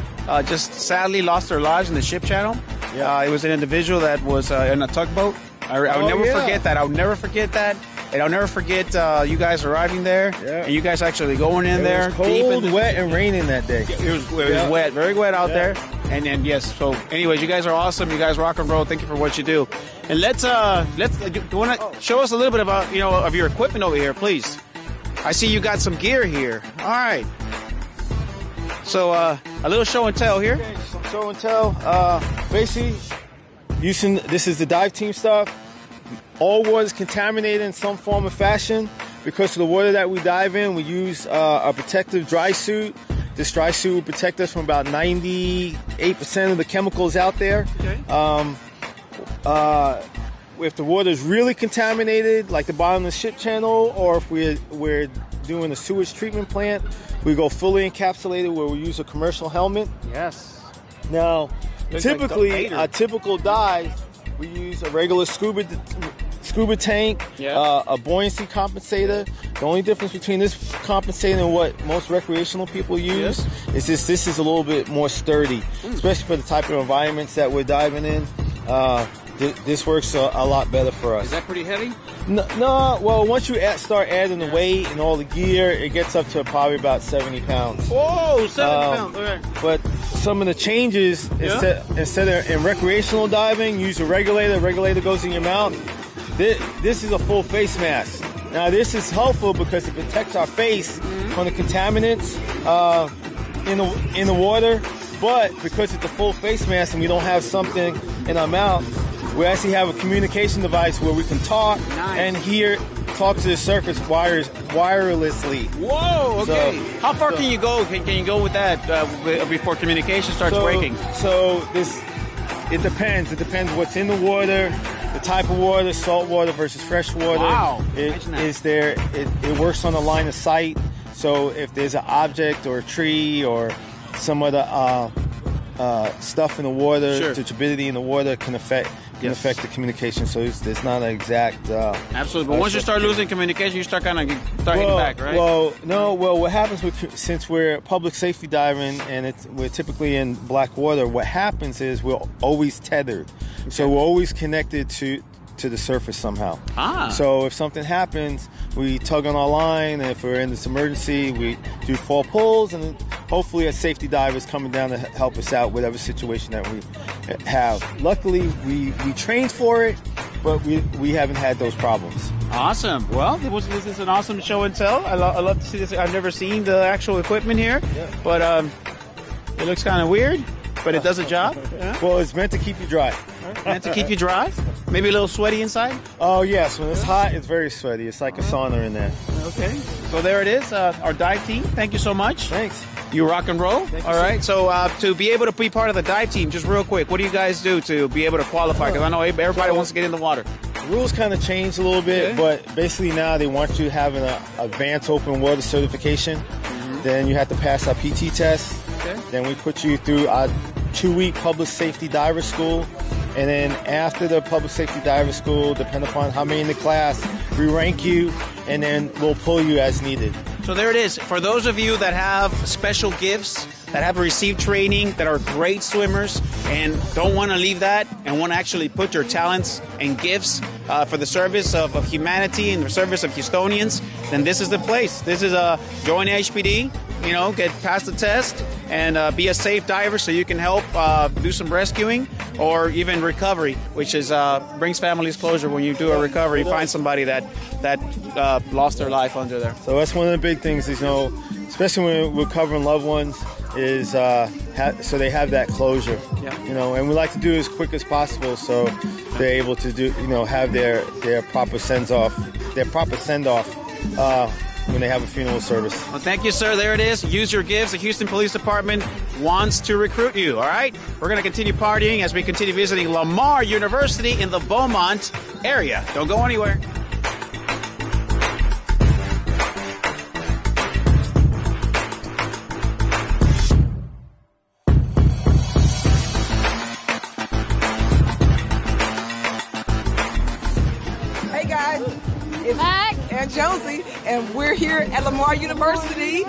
C: just sadly lost their lives in the ship channel. Yeah. It was an individual that was in a tugboat. I'll never forget that. And I'll never forget you guys arriving there, and you guys actually going in there.
J: It was cold, wet, and raining that day.
C: It was wet, very wet out there. And then yes, so anyways, you guys are awesome. You guys rock and roll. Thank you for what you do. And let's you want to show us a little bit about of your equipment over here, please. I see you got some gear here. All right. So a little show and tell here.
J: Okay, some show and tell. Basically, this is the dive team stuff. All water is contaminated in some form or fashion. Because of the water that we dive in, we use a protective dry suit. This dry suit will protect us from about 98% of the chemicals out there. Okay. If the water is really contaminated, like the bottom of the ship channel, or if we're doing a sewage treatment plant, we go fully encapsulated where we use a commercial helmet.
C: Yes.
J: Now, typically, a typical dive, we use a regular scuba tank, a buoyancy compensator. The only difference between this compensator and what most recreational people use is this is a little bit more sturdy, especially for the type of environments that we're diving in. This works a lot better for us.
C: Is that pretty heavy?
J: No. Well, once you start adding the weight and all the gear, it gets up to probably about 70 pounds.
C: Whoa, 70 pounds. Okay.
J: But some of the changes, instead of in recreational diving, use a regulator. The regulator goes in your mouth. This is a full face mask. Now, this is helpful because it protects our face from the contaminants in the water. But because it's a full face mask and we don't have something in our mouth, we actually have a communication device where we can talk and talk to the surface wirelessly.
C: Whoa, okay. So, how far can you go? Can you go with that before communication starts breaking?
J: It depends. It depends what's in the water, the type of water, salt water versus fresh water.
C: Wow.
J: It works on the line of sight. So if there's an object or a tree or some other stuff in the water, the turbidity in the water can affect the communication. So there's not an exact.
C: Absolutely, but once you start losing communication, you start hitting back, right?
J: What happens since we're public safety diving and we're typically in black water, what happens is we're always tethered, so we're always connected to the surface somehow. So if something happens, we tug on our line, and if we're in this emergency, we do 4 pulls, and then hopefully a safety diver is coming down to help us out, whatever situation that we have. Luckily, we trained for it, but we haven't had those problems.
C: Awesome. Well, this is an awesome show and tell. I love to see this. I've never seen the actual equipment here, but it looks kind of weird, but it does a job.
J: Well, it's meant to keep you dry.
C: Meant to keep you dry? Maybe a little sweaty inside?
J: Oh, yes. When it's hot, it's very sweaty. It's like a sauna in there.
C: Okay. So there it is, our dive team. Thank you so much.
J: Thanks.
C: You rock and roll. All right. So to be able to be part of the dive team, just real quick, what do you guys do to be able to qualify? Because I know everybody wants to get in the water.
J: The rules kind of changed a little bit, but basically now they want you having an advanced open water certification. Then you have to pass our PT test. Okay. Then we put you through our 2-week public safety diver school. And then after the public safety diver school, depending upon how many in the class, we rank you, and then we'll pull you as needed.
C: So there it is. For those of you that have special gifts, that have received training, that are great swimmers, and don't want to leave that, and want to actually put your talents and gifts for the service of humanity and the service of Houstonians, then this is the place. This is join HPD, get past the test, and be a safe diver so you can help do some rescuing or even recovery, which is brings families closure. When you do a recovery, you find somebody that lost their life under there.
J: So that's one of the big things is, especially when we're covering loved ones, is so they have that closure. And we like to do it as quick as possible so they're able to do, have their proper send-off when they have a funeral service.
C: Well, thank you, sir. There it is. Use your gifts. The Houston Police Department wants to recruit you, all right? We're going to continue partying as we continue visiting Lamar University in the Beaumont area. Don't go anywhere.
F: Hey, guys. It's and Josie, and we're here at Lamar University.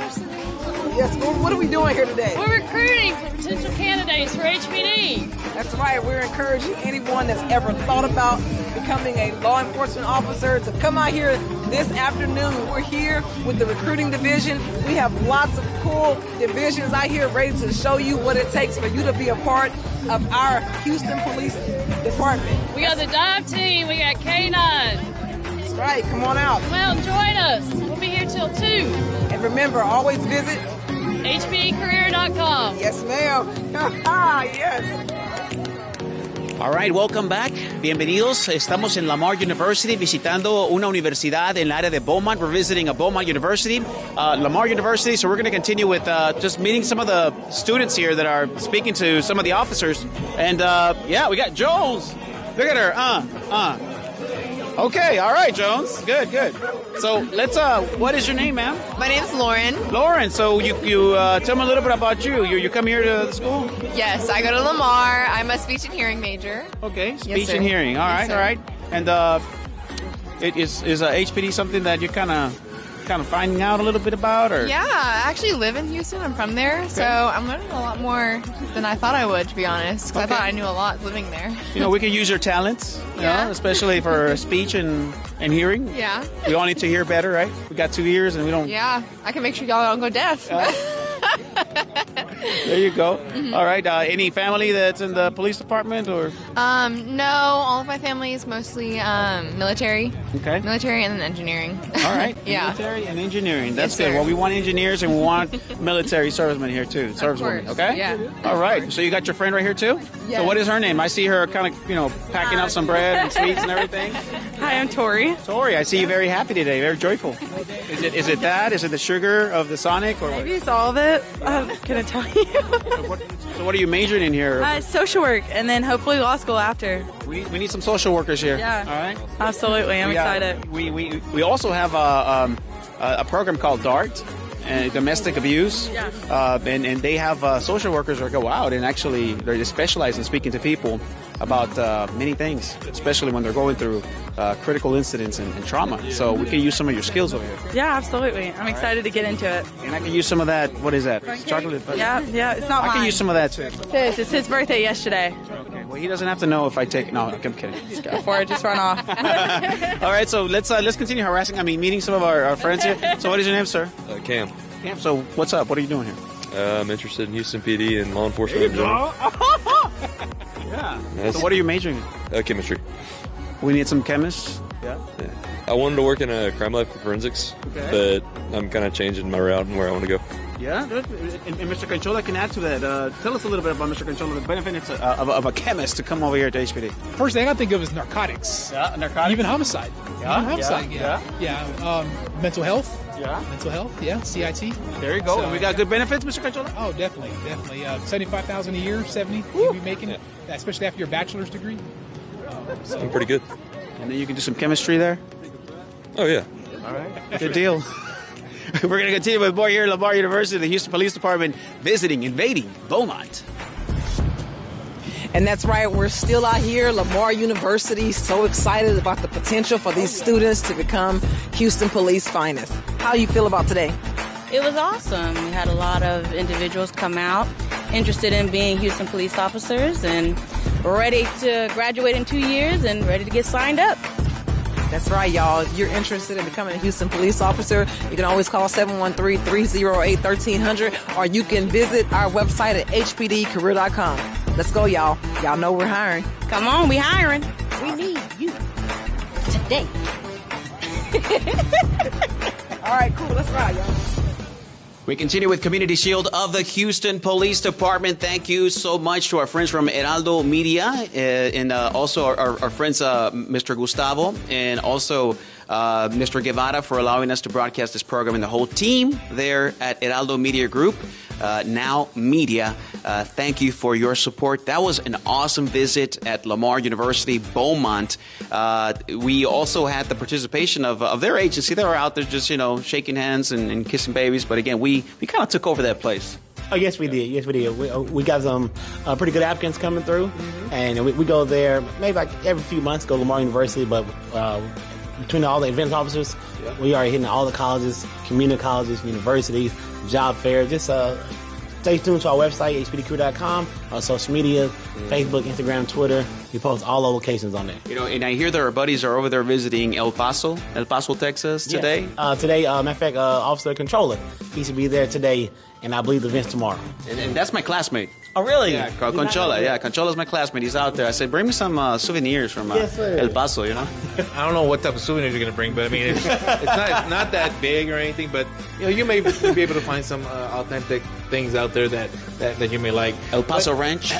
F: Yes, what are we doing here today?
K: We're recruiting for potential candidates for HPD.
F: That's right. We're encouraging anyone that's ever thought about becoming a law enforcement officer to come out here this afternoon. We're here with the recruiting division. We have lots of cool divisions out here ready to show you what it takes for you to be a part of our Houston Police Department.
G: We got the dive team. We got K9.
F: That's right. Come on out.
G: Come out and join us. We'll be here till 2.
F: And remember, always visit
G: HPDcareer.com.
F: Yes, ma'am. Yes.
C: All right, welcome back. Bienvenidos. Estamos en Lamar University visitando una universidad en el área de Beaumont. We're visiting a Beaumont University, Lamar University. So we're going to continue with just meeting some of the students here that are speaking to some of the officers. And yeah, we got Jones. Look at her. Okay, all right, Jones. Good. So let's, what is your name, ma'am?
H: My name's Lauren.
C: Lauren, so you tell me a little bit about you. You come here to the school?
H: Yes, I go to Lamar. I'm a speech and hearing major.
C: Okay, speech and hearing. All right. And is HPD something that you're kind of finding out a little bit about, or?
H: Yeah, I actually live in Houston. I'm from there, so I'm learning a lot more than I thought I would, to be honest. Because I thought I knew a lot living there.
C: We can use your talents, you know, especially for speech and hearing.
H: Yeah.
C: We all need to hear better, right? We got 2 ears and we don't.
H: Yeah, I can make sure y'all don't go deaf.
C: There you go. Mm-hmm. All right. Any family that's in the police department, or?
H: No, all of my family is mostly military.
C: Okay.
H: Military and then engineering.
C: All right.
H: Yeah.
C: Military and engineering. That's
H: Yes,
C: good.
H: sir.
C: Well, we want engineers and we want military servicemen here too. Servicewomen. Okay.
H: Yeah.
C: All right. So you got your friend right here too?
H: Yes.
C: So what is her name? I see her kind of, packing out some bread and sweets and everything.
K: Hi, I'm Tori.
C: Tori, I see you very happy today, very joyful. Is it that? Is it the sugar of the Sonic, or
K: Maybe it's all of it. I'm going to tell you.
C: So what are you majoring in here?
K: Social work, and then hopefully law school after.
C: We need some social workers here.
K: Yeah.
C: All right.
K: Absolutely. I'm excited.
C: We also have a program called DART, domestic abuse.
K: Yeah.
C: And they have social workers that go out and actually they specialize in speaking to people about many things, especially when they're going through critical incidents and trauma. So we can use some of your skills over here.
K: Yeah, absolutely. I'm excited to get into it.
C: And I can use some of that. What is that? Chocolate?
K: Yeah. It's not mine.
C: I can use some of that too.
K: It's his birthday yesterday.
C: Okay. Well, he doesn't have to know if I take. No, I'm kidding.
K: Just go for it. Just run off.
C: All right. So let's continue meeting some of our friends here. So what is your name, sir?
L: Cam.
C: Cam. So what's up? What are you doing here?
L: I'm interested in Houston PD and law enforcement in general.
C: Yeah. So what are you majoring in?
L: Chemistry.
C: We need some chemists. Yeah.
L: I wanted to work in a crime lab for forensics, but I'm kind of changing my route and where I want to go.
C: Yeah, and Mr. Conchola can add to that. Tell us a little bit about Mr. Conchola, the benefits of a chemist to come over here to HPD.
M: First thing I think of is narcotics.
C: Yeah, narcotics.
M: Even homicide.
C: Yeah.
M: Mental health.
C: Yeah.
M: Mental health. Yeah. CIT.
C: There you go. And we got good benefits, Mr. Conchola?
M: Oh, definitely. $75,000 a year, 70 you'll be making, especially after your bachelor's degree.
L: I'm pretty good.
C: And then you can do some chemistry there?
L: Oh, yeah.
C: All right. Good deal. We're going to continue with more here at Lamar University, the Houston Police Department, invading Beaumont.
F: And that's right, we're still out here, Lamar University, so excited about the potential for these students to become Houston Police finest. How do you feel about today?
N: It was awesome. We had a lot of individuals come out interested in being Houston police officers and ready to graduate in 2 years and ready to get signed up.
F: That's right, y'all. If you're interested in becoming a Houston police officer, you can always call 713-308-1300, or you can visit our website at hpdcareer.com. Let's go, y'all. Y'all know we're hiring.
N: Come on, we hiring. We need you today.
F: All right, cool. Let's ride, y'all.
C: We continue with Community Shield of the Houston Police Department. Thank you so much to our friends from Heraldo Media and also our friends, Mr. Gustavo, and also Mr. Guevara for allowing us to broadcast this program, and the whole team there at Heraldo Media Group, Now Media. Thank you for your support. That was an awesome visit at Lamar University, Beaumont. We also had the participation of their agency. They were out there just, shaking hands and kissing babies. But again, we kind of took over that place.
E: Oh, yes, we did. We got some pretty good applicants coming through. Mm-hmm. And we go there maybe like every few months, go to Lamar University. But between all the events officers, we are hitting all the colleges, community colleges, universities, job fairs, just stay tuned to our website, hpdcrew.com, our social media, Facebook, Instagram, Twitter. We post all the locations on there.
C: You know, and I hear that our buddies are over there visiting El Paso, Texas today.
E: Yes. Today, matter of fact, Officer Controller, he should be there today, and I believe the event's tomorrow.
C: And that's my classmate.
E: Oh, really?
C: Yeah, Conchola. Yeah, Conchola's my classmate. He's out there. I said, bring me some souvenirs from El Paso, you know?
D: I don't know what type of souvenirs you're going to bring, but I mean, it's not that big or anything, but you know, you may be able to find some authentic things out there that you may like.
C: El Paso Ranch.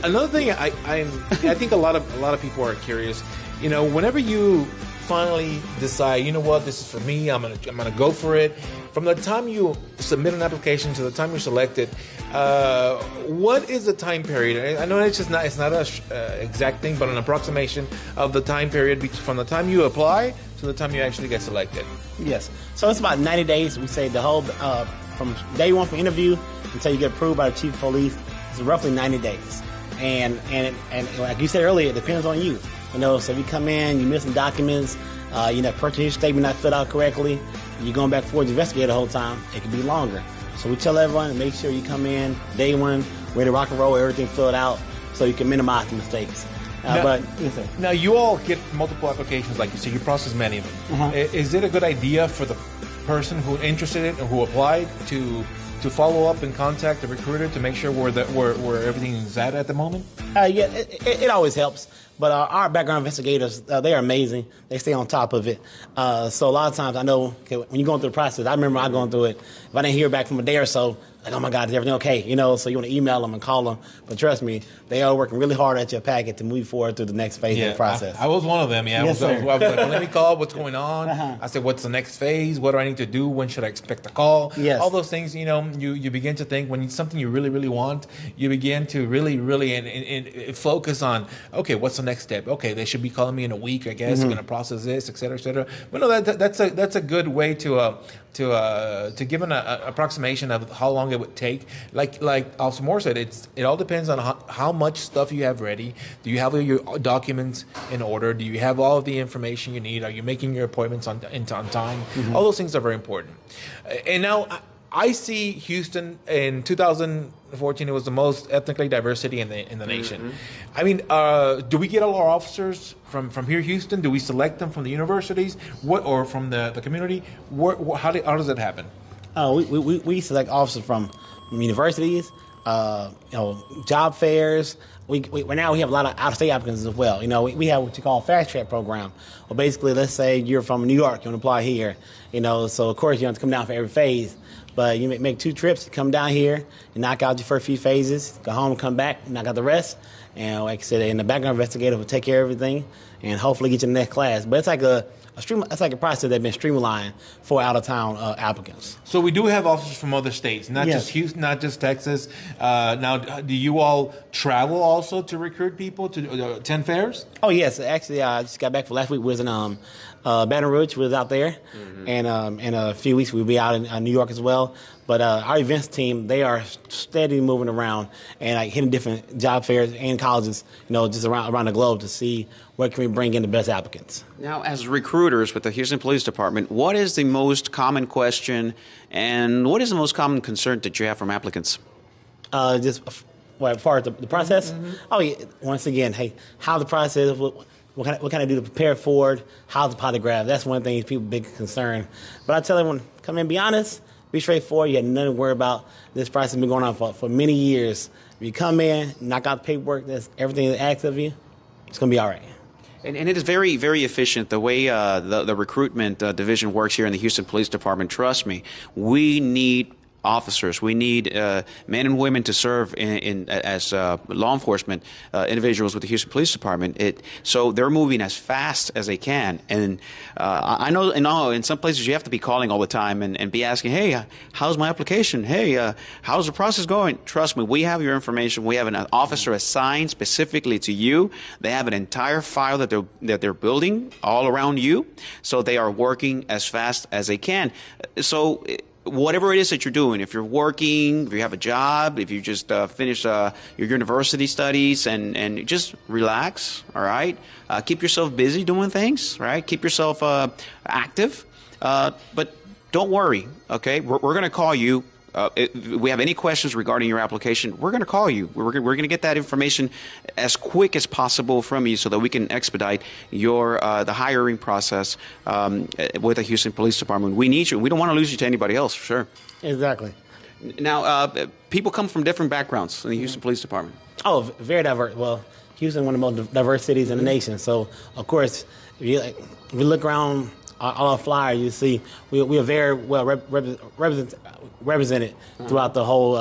D: Another thing, I think a lot of people are curious. You know, whenever you finally decide, you know what, this is for me, I'm gonna go for it. From the time you submit an application to the time you're selected, what is the time period? I know it's not a exact thing, but an approximation of the time period from the time you apply to the time you actually get selected.
E: Yes. So it's about 90 days. We say the whole from day one for interview until you get approved by the chief of police. It's roughly 90 days. And like you said earlier, it depends on you. You know, so if you come in, you miss some documents, purchase statement not filled out correctly, you're going back forward to investigate the whole time, it could be longer. So we tell everyone to make sure you come in day one, ready to rock and roll, everything filled out, so you can minimize the mistakes.
D: Now, you all get multiple applications, like you say, you process many of them. Is it a good idea for the person who's interested in or who applied to follow up and contact the recruiter to make sure where everything is at the moment?
E: Yeah, it always helps. But our background investigators, they are amazing. They stay on top of it. So a lot of times, I know when you're going through the process, I remember I going through it. If I didn't hear back from a day or so, like, oh my God, is everything okay? You know, so you want to email them and call them. But trust me, they are working really hard at your packet to move forward through the next phase of the process.
D: I was one of them, yeah.
E: Yes,
D: I was like, well, let me call, what's going on? I said, what's the next phase? What do I need to do? When should I expect a call?
E: Yes.
D: All those things, you know, you begin to think when it's something you really, really want, you begin to really, really and focus on, okay, what's the next step? Okay, they should be calling me in a week, I guess. They're going to process this, et cetera, et cetera. But no, that's a good way to give an approximation of how long it would take. Like Officer Moore said, it all depends on how much stuff you have ready. Do you have your documents in order? Do you have all of the information you need? Are you making your appointments on time? All those things are very important. And now I see Houston in 2014. It was the most ethnically diverse city in the nation. I mean, do we get all our officers from here, Houston? Do we select them from the universities, or from the community? How does that happen?
E: We select officers from universities, job fairs. Right now we have a lot of out-of-state applicants as well. You know, we have what you call a fast-track program. Well, basically, let's say you're from New York, you want to apply here. You know, so of course you have to come down for every phase. But you make 2 trips, you come down here, you knock out your first few phases, go home and come back, knock out the rest. And like I said, and the background investigator will take care of everything and hopefully get you in the next class. But it's like a process that's been streamlined for out-of-town applicants.
D: So we do have officers from other states, not just Houston, not just Texas. Now, do you all travel also to recruit people to attend fairs?
E: Oh, yes. Actually, I just got back from last week. We was in Baton Rouge. We was out there. And in a few weeks, we'll be out in New York as well. But our events team, they are steadily moving around and like hitting different job fairs and colleges, you know, just around the globe to see where can we bring in the best applicants.
C: Now, as recruiters with the Houston Police Department, what is the most common question and what is the most common concern that you have from applicants?
E: As far as the process? Oh, yeah. Once again, hey, how the process, what can I do to prepare for it? How's the polygraph? That's one thing people big concern. But I tell everyone, come in, be honest, be straightforward. You have nothing to worry about. This process has been going on for many years. If you come in, knock out the paperwork, that's everything that's asked of you, it's going to be all right.
C: And it is very, very efficient. The way the recruitment division works here in the Houston Police Department, trust me, we need officers. We need men and women to serve as law enforcement individuals with the Houston Police Department. So they're moving as fast as they can. And I know in some places you have to be calling all the time and be asking, hey, how's my application? Hey, how's the process going? Trust me, we have your information. We have an officer assigned specifically to you. They have an entire file that they're building all around you. So they are working as fast as they can. So whatever it is that you're doing, if you're working, if you have a job, if you just finished your university studies, and just relax, all right? Keep yourself busy doing things, right? Keep yourself active. But don't worry, okay? We're going to call you If we have any questions regarding your application, we're going to call you. We're going to get that information as quick as possible from you so that we can expedite your the hiring process with the Houston Police Department. We need you. We don't want to lose you to anybody else, for sure.
E: Exactly.
C: Now, people come from different backgrounds in the Houston Police Department.
E: Oh, very diverse. Well, Houston is one of the most diverse cities in the nation. So, of course, if you look around all our flyers, you see we are very well represented throughout the whole,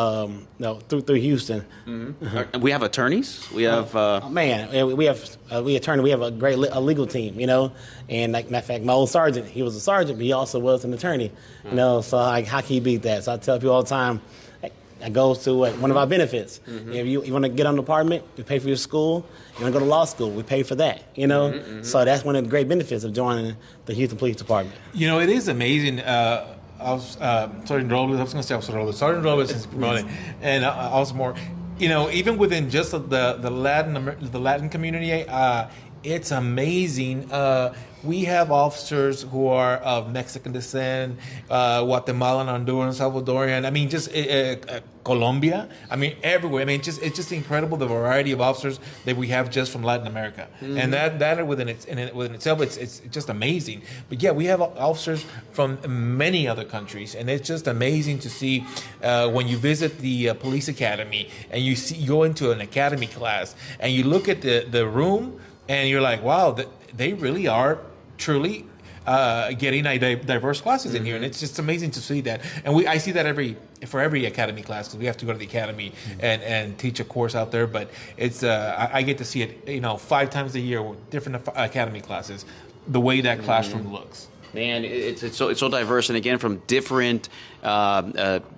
E: through Houston.
C: Mm-hmm. We have attorneys. We have
E: we have a great legal team, and like matter of fact, my old sergeant, he was a sergeant, but he also was an attorney, So how can you beat that? So I tell people all the time. That goes to one of our benefits. Mm-hmm. If you want to get on the department, we pay for your school. You want to go to law school, we pay for that, Mm-hmm. So that's one of the great benefits of joining the Houston Police Department.
D: It is amazing. Sergeant Robles, I was going to say Officer Robles. Sergeant Robles is promoted. And also more, even within just the Latin community, it's amazing. We have officers who are of Mexican descent, Guatemalan, Honduran, Salvadorian. I mean, just Colombia. I mean, everywhere. I mean, it's just incredible the variety of officers that we have just from Latin America, and that within itself, it's just amazing. But yeah, we have officers from many other countries, and it's just amazing to see when you visit the police academy and you go into an academy class and you look at the room and you're like, wow, they really are truly getting diverse classes in here, and it's just amazing to see that. And I see that for every academy class, because we have to go to the academy and teach a course out there. But it's I get to see it 5 times a year with different academy classes, the way that classroom looks.
C: Man, it's so diverse, and again, from different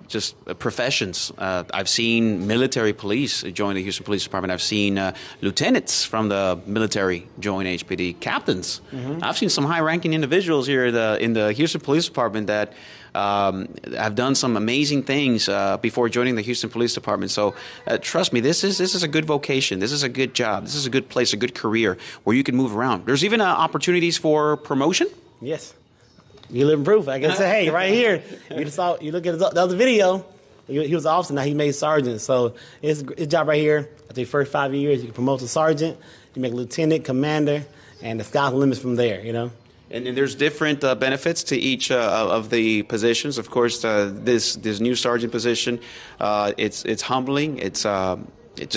C: just professions. I've seen military police join the Houston Police Department. I've seen lieutenants from the military join HPD, captains. Mm-hmm. I've seen some high-ranking individuals here in the Houston Police Department that have done some amazing things before joining the Houston Police Department. So trust me, this is a good vocation. This is a good job. This is a good place, a good career where you can move around. There's even opportunities for promotion.
E: Yes. You live in proof. I can say, hey, right here. You look at the other video. He was an officer. Now he made sergeant. So his job right here. After the first 5 years, you can promote to sergeant. You make lieutenant, commander, and the sky's the limit from there.
C: And there's different benefits to each of the positions. Of course, this new sergeant position, it's humbling. It's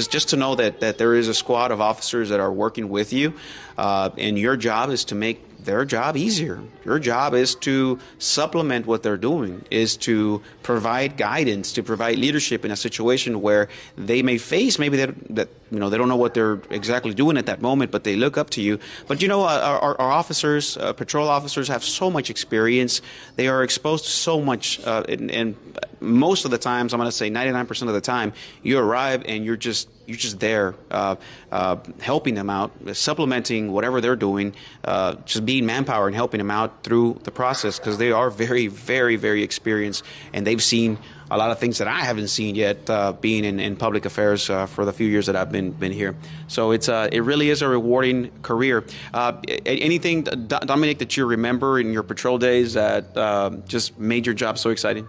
C: just to know that there is a squad of officers that are working with you, and your job is to make their job easier. Your job is to supplement what they're doing, is to provide guidance, to provide leadership in a situation where they may face maybe that they don't know what they're exactly doing at that moment, but they look up to you. But our officers, patrol officers, have so much experience. They are exposed to so much, and most of the times, I'm going to say 99% of the time, you arrive and you're just there helping them out, supplementing whatever they're doing, just being manpower and helping them out through the process, because they are very, very, very experienced, and they've seen a lot of things that I haven't seen yet, being in public affairs for the few years that I've been here. So it really is a rewarding career. Anything, Dominic, that you remember in your patrol days that just made your job so exciting?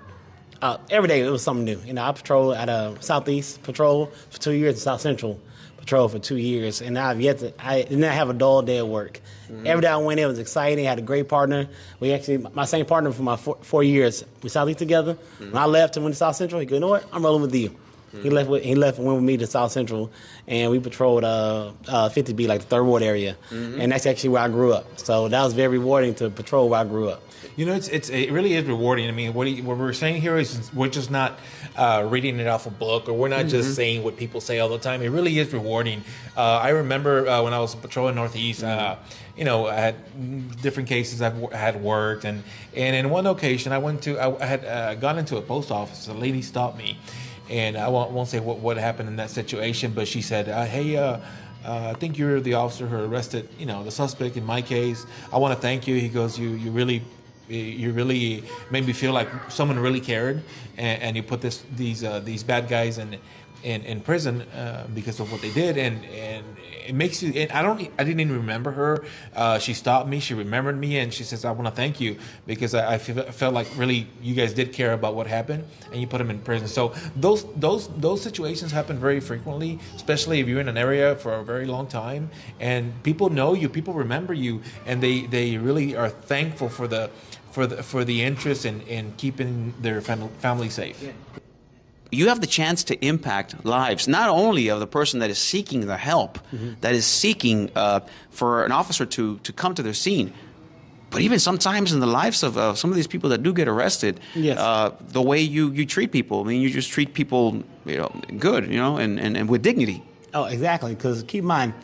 E: Every day it was something new. I patrol at a Southeast Patrol for 2 years, and South Central Patrol for 2 years, and I did not have a dull day at work. Mm-hmm. Every day I went in, it was exciting. I had a great partner. My same partner for my 4 years, we Southeast together. Mm-hmm. When I left and went to South Central, he goes, you know what, I'm rolling with you. Mm-hmm. He left and went with me to South Central, and we patrolled 50B, like the 3rd Ward area, and that's actually where I grew up. So that was very rewarding to patrol where I grew up.
D: It really is rewarding. I mean, what we're saying here is we're just not reading it off a book, or we're not just saying what people say all the time. It really is rewarding. I remember when I was patrolling Northeast, I had different cases I had worked, and in one occasion I had gone into a post office. A lady stopped me, and I won't say what happened in that situation, but she said, "Hey, I think you're the officer who arrested, the suspect in my case. I want to thank you." He goes, "You really made me feel like someone really cared, and you put these bad guys in prison because of what they did, and it makes you. And I didn't even remember her. She stopped me. She remembered me, and she says, "I want to thank you because I felt like really you guys did care about what happened, and you put them in prison." So those situations happen very frequently, especially if you're in an area for a very long time, and people know you, people remember you, and they really are thankful for the interest in keeping their family safe.
C: Yeah. You have the chance to impact lives, not only of the person that is seeking the help, that is seeking for an officer to come to their scene, but even sometimes in the lives of some of these people that do get arrested. Yes. The way you treat people. I mean, you just treat people, good, and with dignity.
E: Oh, exactly. Because keep in mind,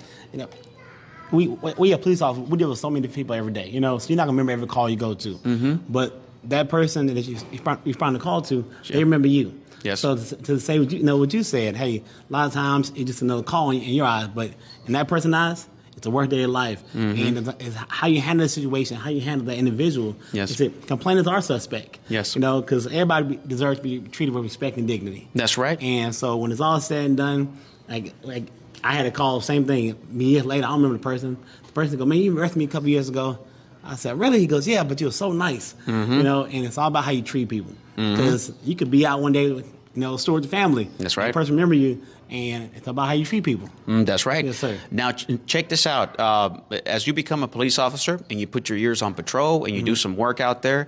E: we as police officers, we deal with so many different people every day. So you're not gonna remember every call you go to. But that person that you respond to call to, they remember you. Yes. So to say what you said, hey, a lot of times it's just another call in your eyes, but in that person's eyes, it's a workday of life. And it's how you handle the situation, how you handle the individual. Yes. Complainants are suspect. Yes. Because everybody deserves to be treated with respect and dignity.
C: That's right.
E: And so when it's all said and done, like I had a call, same thing. Years later, I don't remember the person. The person goes, "Man, you arrested me a couple years ago." I said, "Really?" He goes, "Yeah, but you were so nice." And it's all about how you treat people. Because you could be out one day with, store with the family. That's right. The person remember you, and it's about how you treat people.
C: That's right.
E: Yes, sir.
C: Now, check this out. As you become a police officer and you put your years on patrol and you do some work out there,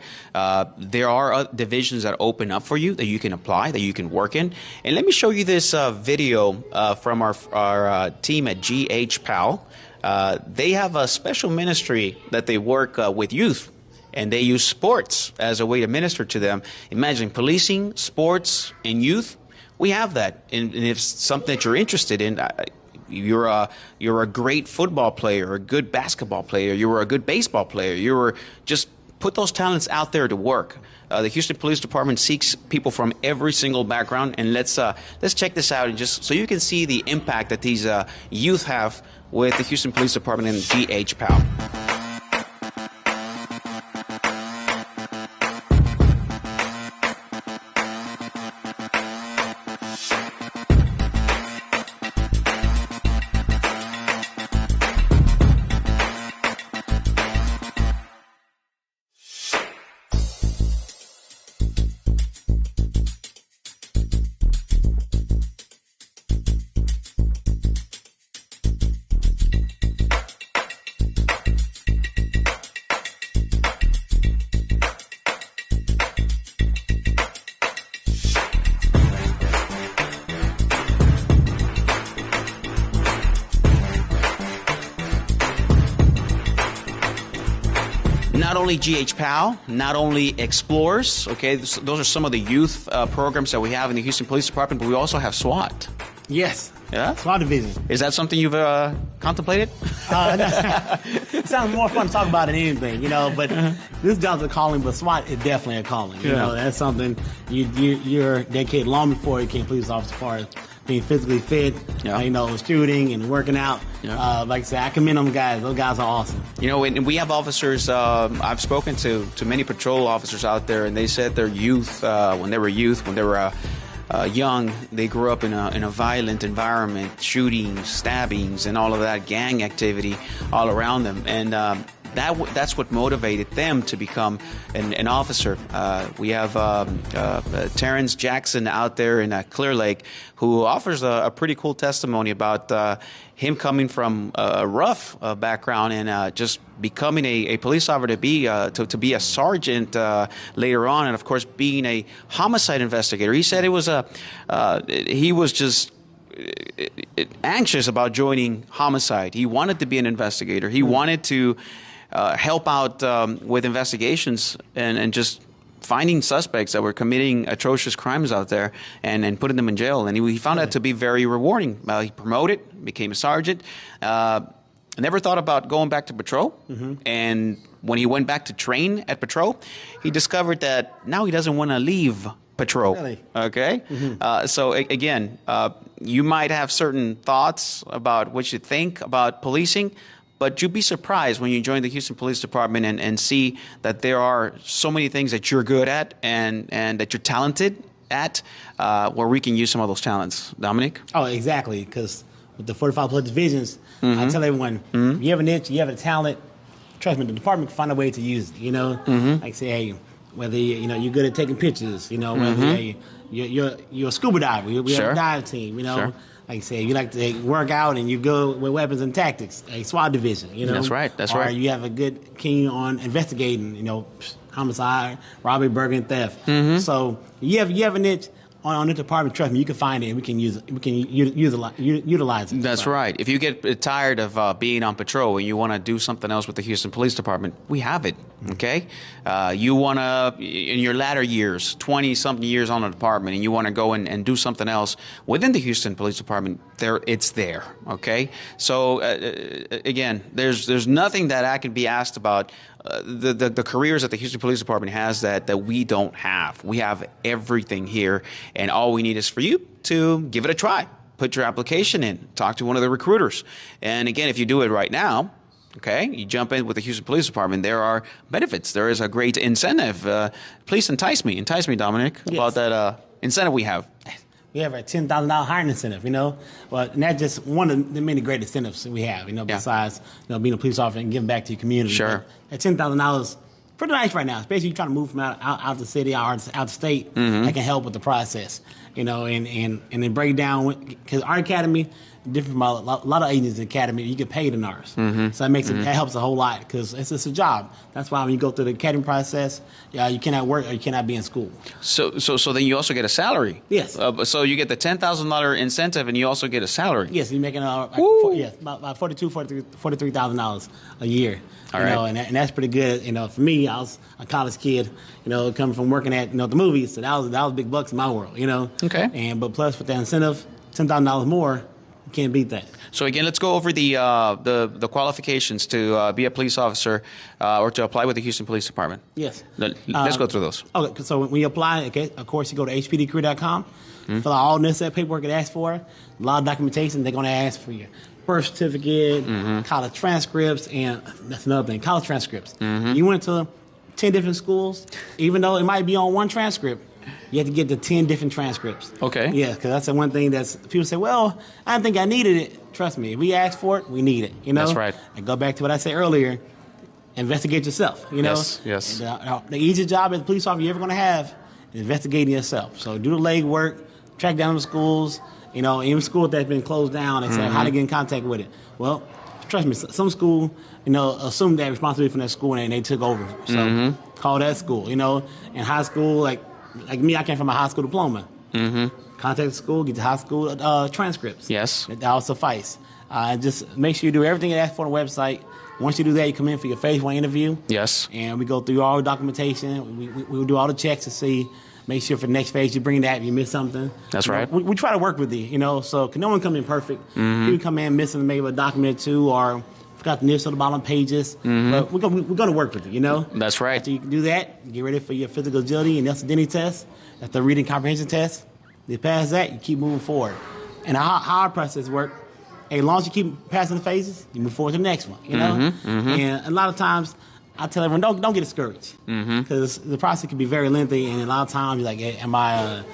C: there are divisions that open up for you that you can apply, that you can work in. And let me show you this video from our team at GH-PAL. They have a special ministry that they work with youth, and they use sports as a way to minister to them. Imagine policing, sports, and youth. We have that, and if it's something that you're interested in, you're a great football player, a good basketball player, you're a good baseball player, just put those talents out there to work. The Houston Police Department seeks people from every single background, and let's check this out, and just so you can see the impact that these youth have with the Houston Police Department and GH-PAL. Not only GH-PAL, not only Explorers, okay, those are some of the youth programs that we have in the Houston Police Department, but we also have SWAT.
E: Yes.
C: Yeah?
E: SWAT division.
C: Is that something you've contemplated?
E: It sounds more fun to talk about than anything, but this job's a calling, but SWAT is definitely a calling. That's something you're dedicated long before you became a police officer, as far as being physically fit, shooting and working out. Yeah. Like I said, I commend them guys. Those guys are awesome.
C: And we have officers, I've spoken to many patrol officers out there, and they said their youth, when they were young, they grew up in a violent environment, shootings, stabbings, and all of that gang activity all around them. And that's what motivated them to become an officer. We have Terrence Jackson out there in Clear Lake, who offers a pretty cool testimony about him coming from a rough background and just becoming a police officer to be a sergeant later on, and of course being a homicide investigator. He said he was just anxious about joining homicide. He wanted to be an investigator. He wanted to help out with investigations and just finding suspects that were committing atrocious crimes out there and putting them in jail. And he found that to be very rewarding. He promoted, became a sergeant, never thought about going back to patrol. And when he went back to train at patrol, he discovered that now he doesn't want to leave patrol. Really? Okay? So again, you might have certain thoughts about what you think about policing, but you'd be surprised when you join the Houston Police Department and see that there are so many things that you're good at and that you're talented at where we can use some of those talents? Dominic?
E: Oh, exactly. Because with the 45 plus divisions, I
C: Mhm.
E: tell everyone, you have a niche, you have a talent, trust me, the department can find a way to use it, Like say, hey, whether you're good at taking pictures, whether hey, you're a scuba diver, we have
C: Sure.
E: a dive team,
C: Sure.
E: Like say you like to work out and you go with weapons and tactics, a SWAT division,
C: That's right, that's
E: or
C: right.
E: you have a good keen on investigating, homicide, robbery, burglary, and theft.
C: Mhm.
E: So you have a niche on the department. Trust me, you can find it. And we can use it. We can utilize it.
C: That's right. If you get tired of being on patrol and you want to do something else with the Houston Police Department, we have it, okay? You want to, in your latter years, 20-something years on the department, and you want to go and do something else within the Houston Police Department, it's there, okay? So, again, there's nothing that I can be asked about the careers that the Houston Police Department has that we don't have. We have everything here, and all we need is for you to give it a try. Put your application in. Talk to one of the recruiters. And again, if you do it right now, okay, you jump in with the Houston Police Department, there are benefits. There is a great incentive. Please entice me, Dominic, about that incentive we have.
E: We have a $10,000 hiring incentive, Well, and that's just one of the many great incentives that we have, besides, being a police officer and giving back to your community.
C: Sure.
E: But that $10,000 pretty nice right now, especially if you're trying to move from out the city, out the state.
C: Mhm.
E: That can help with the process, and then break down, because our academy, different from a lot of agencies' academy, you get paid in ours.
C: Mhm.
E: So that helps a whole lot, because it's just a job. That's why when you go through the academy process, you cannot work or you cannot be in school.
C: So then you also get a salary.
E: Yes.
C: So you get the $10,000 incentive, and you also get a salary.
E: Yes, you're making about $43,000 a year.
C: All right.
E: And that's pretty good. For me, I was a college kid, coming from working at the movies, so that was big bucks in my world.
C: Okay.
E: But plus with that incentive, $10,000 more, you can't beat that.
C: So again, let's go over the qualifications to be a police officer or to apply with the Houston Police Department.
E: Yes.
C: Let's go through those.
E: Okay, so when you apply, of course, you go to hpdcareer.com, fill out all necessary paperwork it asks for, a lot of documentation. They're going to ask for your birth certificate, college transcripts, and that's another thing, college transcripts. You went to 10 different schools, even though it might be on one transcript, you have to get the 10 different transcripts.
C: Okay.
E: Yeah, because that's the one thing that's, people say, well, I didn't think I needed it. Trust me, if we ask for it, we need it,
C: That's right.
E: And go back to what I said earlier, investigate yourself,
C: Yes.
E: And, the easiest job as a police officer you're ever going to have is investigating yourself. So do the legwork, track down the schools, even schools that's been closed down and say how to get in contact with it. Well, trust me, some school, assume that responsibility from that school and they took over. So call that school, In high school, like me, I came from a high school diploma. Contact the school, get the high school transcripts.
C: Yes.
E: That'll suffice. Just make sure you do everything that's for the website. Once you do that, you come in for your phase 1 interview.
C: Yes.
E: And we go through all the documentation. We do all the checks to see. Make sure for the next phase you bring that if you miss something.
C: That's right.
E: We try to work with you, so can no one come in perfect. You come in missing maybe a document or two or forgot the initial the bottom pages. But we're going to work with you,
C: That's right.
E: After you can do that, get ready for your physical agility and Nelson Denny test. That's the reading comprehension test. You pass that, you keep moving forward. And how our process works, as long as you keep passing the phases, you move forward to the next one, And a lot of times, I tell everyone, don't get discouraged, because the process can be very lengthy, and a lot of times you're like, hey, am I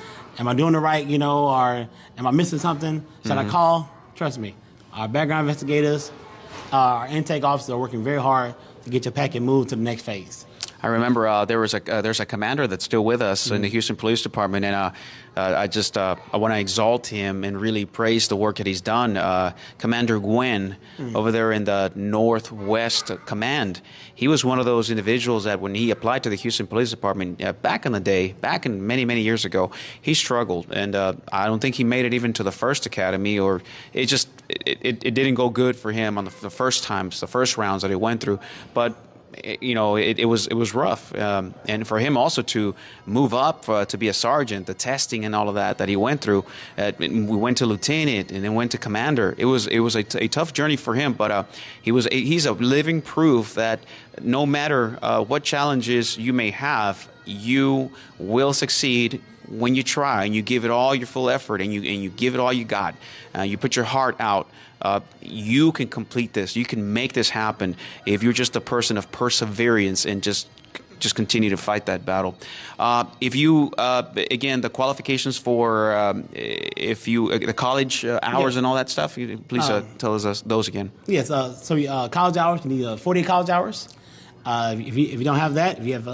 E: doing it right, or am I missing something? Should I call? Trust me, our background investigators, our intake officers are working very hard to get your packet moved to the next phase.
C: I remember there's a commander that's still with us in the Houston Police Department, and I want to exalt him and really praise the work that he's done. Commander Gwen over there in the Northwest Command, he was one of those individuals that when he applied to the Houston Police Department back in the day, back in many years ago, he struggled, and I don't think he made it even to the first academy, or it didn't go good for him on the first times, the first rounds that he went through, but it was rough, and for him also to move up to be a sergeant, the testing and all of that he went through. We went to lieutenant and then went to commander. It was a tough journey for him, but he's a living proof that no matter what challenges you may have, you will succeed when you try and you give it all your full effort and you give it all you got. You put your heart out. You can complete this. You can make this happen if you're just a person of perseverance and just just continue to fight that battle. If you, again, the qualifications for the college hours and all that stuff, please tell us those again.
E: Yes, college hours, you need 40 college hours. If you don't have that, if you have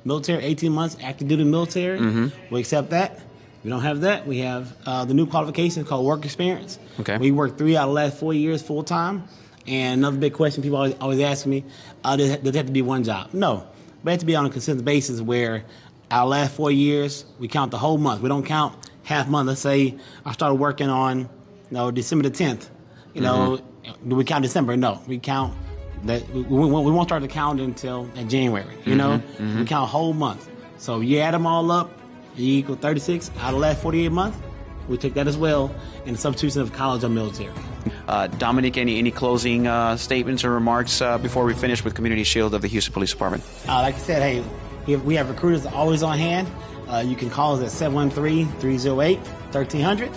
E: military, 18 months active duty military, we accept that. If you don't have that, we have the new qualification called work experience.
C: Okay.
E: We worked 3 out of the last 4 years full time. And another big question people always ask me, does it have to be one job? No, but it has to be on a consistent basis where our last 4 years, we count the whole month. We don't count half month. Let's say I started working on December the 10th. Do we count December? No, we count that. We won't start the calendar until January. We count a whole month. So you add them all up, you equal 36 out of the last 48 months. We take that as well in the substitution of college or military.
C: Dominic, any closing statements or remarks before we finish with Community Shield of the Houston Police Department?
E: Like I said, hey, we have recruiters always on hand. You can call us at 713-308-1300.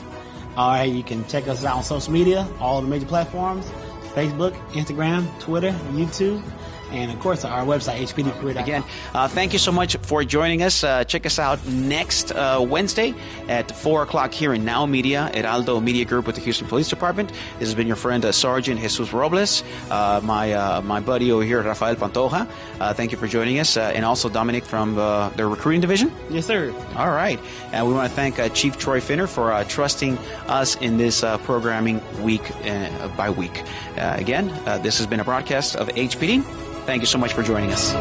E: All right, you can check us out on social media, all the major platforms, Facebook, Instagram, Twitter, YouTube. And, of course, our website, hpdcareer.com.
C: Again, thank you so much for joining us. Check us out next Wednesday at 4 o'clock here in Now Media, Heraldo Media Group with the Houston Police Department. This has been your friend, Sergeant Jesus Robles, my buddy over here, Rafael Pantoja. Thank you for joining us. And also Dominic from the Recruiting Division.
E: Yes, sir.
C: All right. And we want to thank Chief Troy Finner for trusting us in this programming week by week. Again, this has been a broadcast of HPD. Thank you so much for joining us.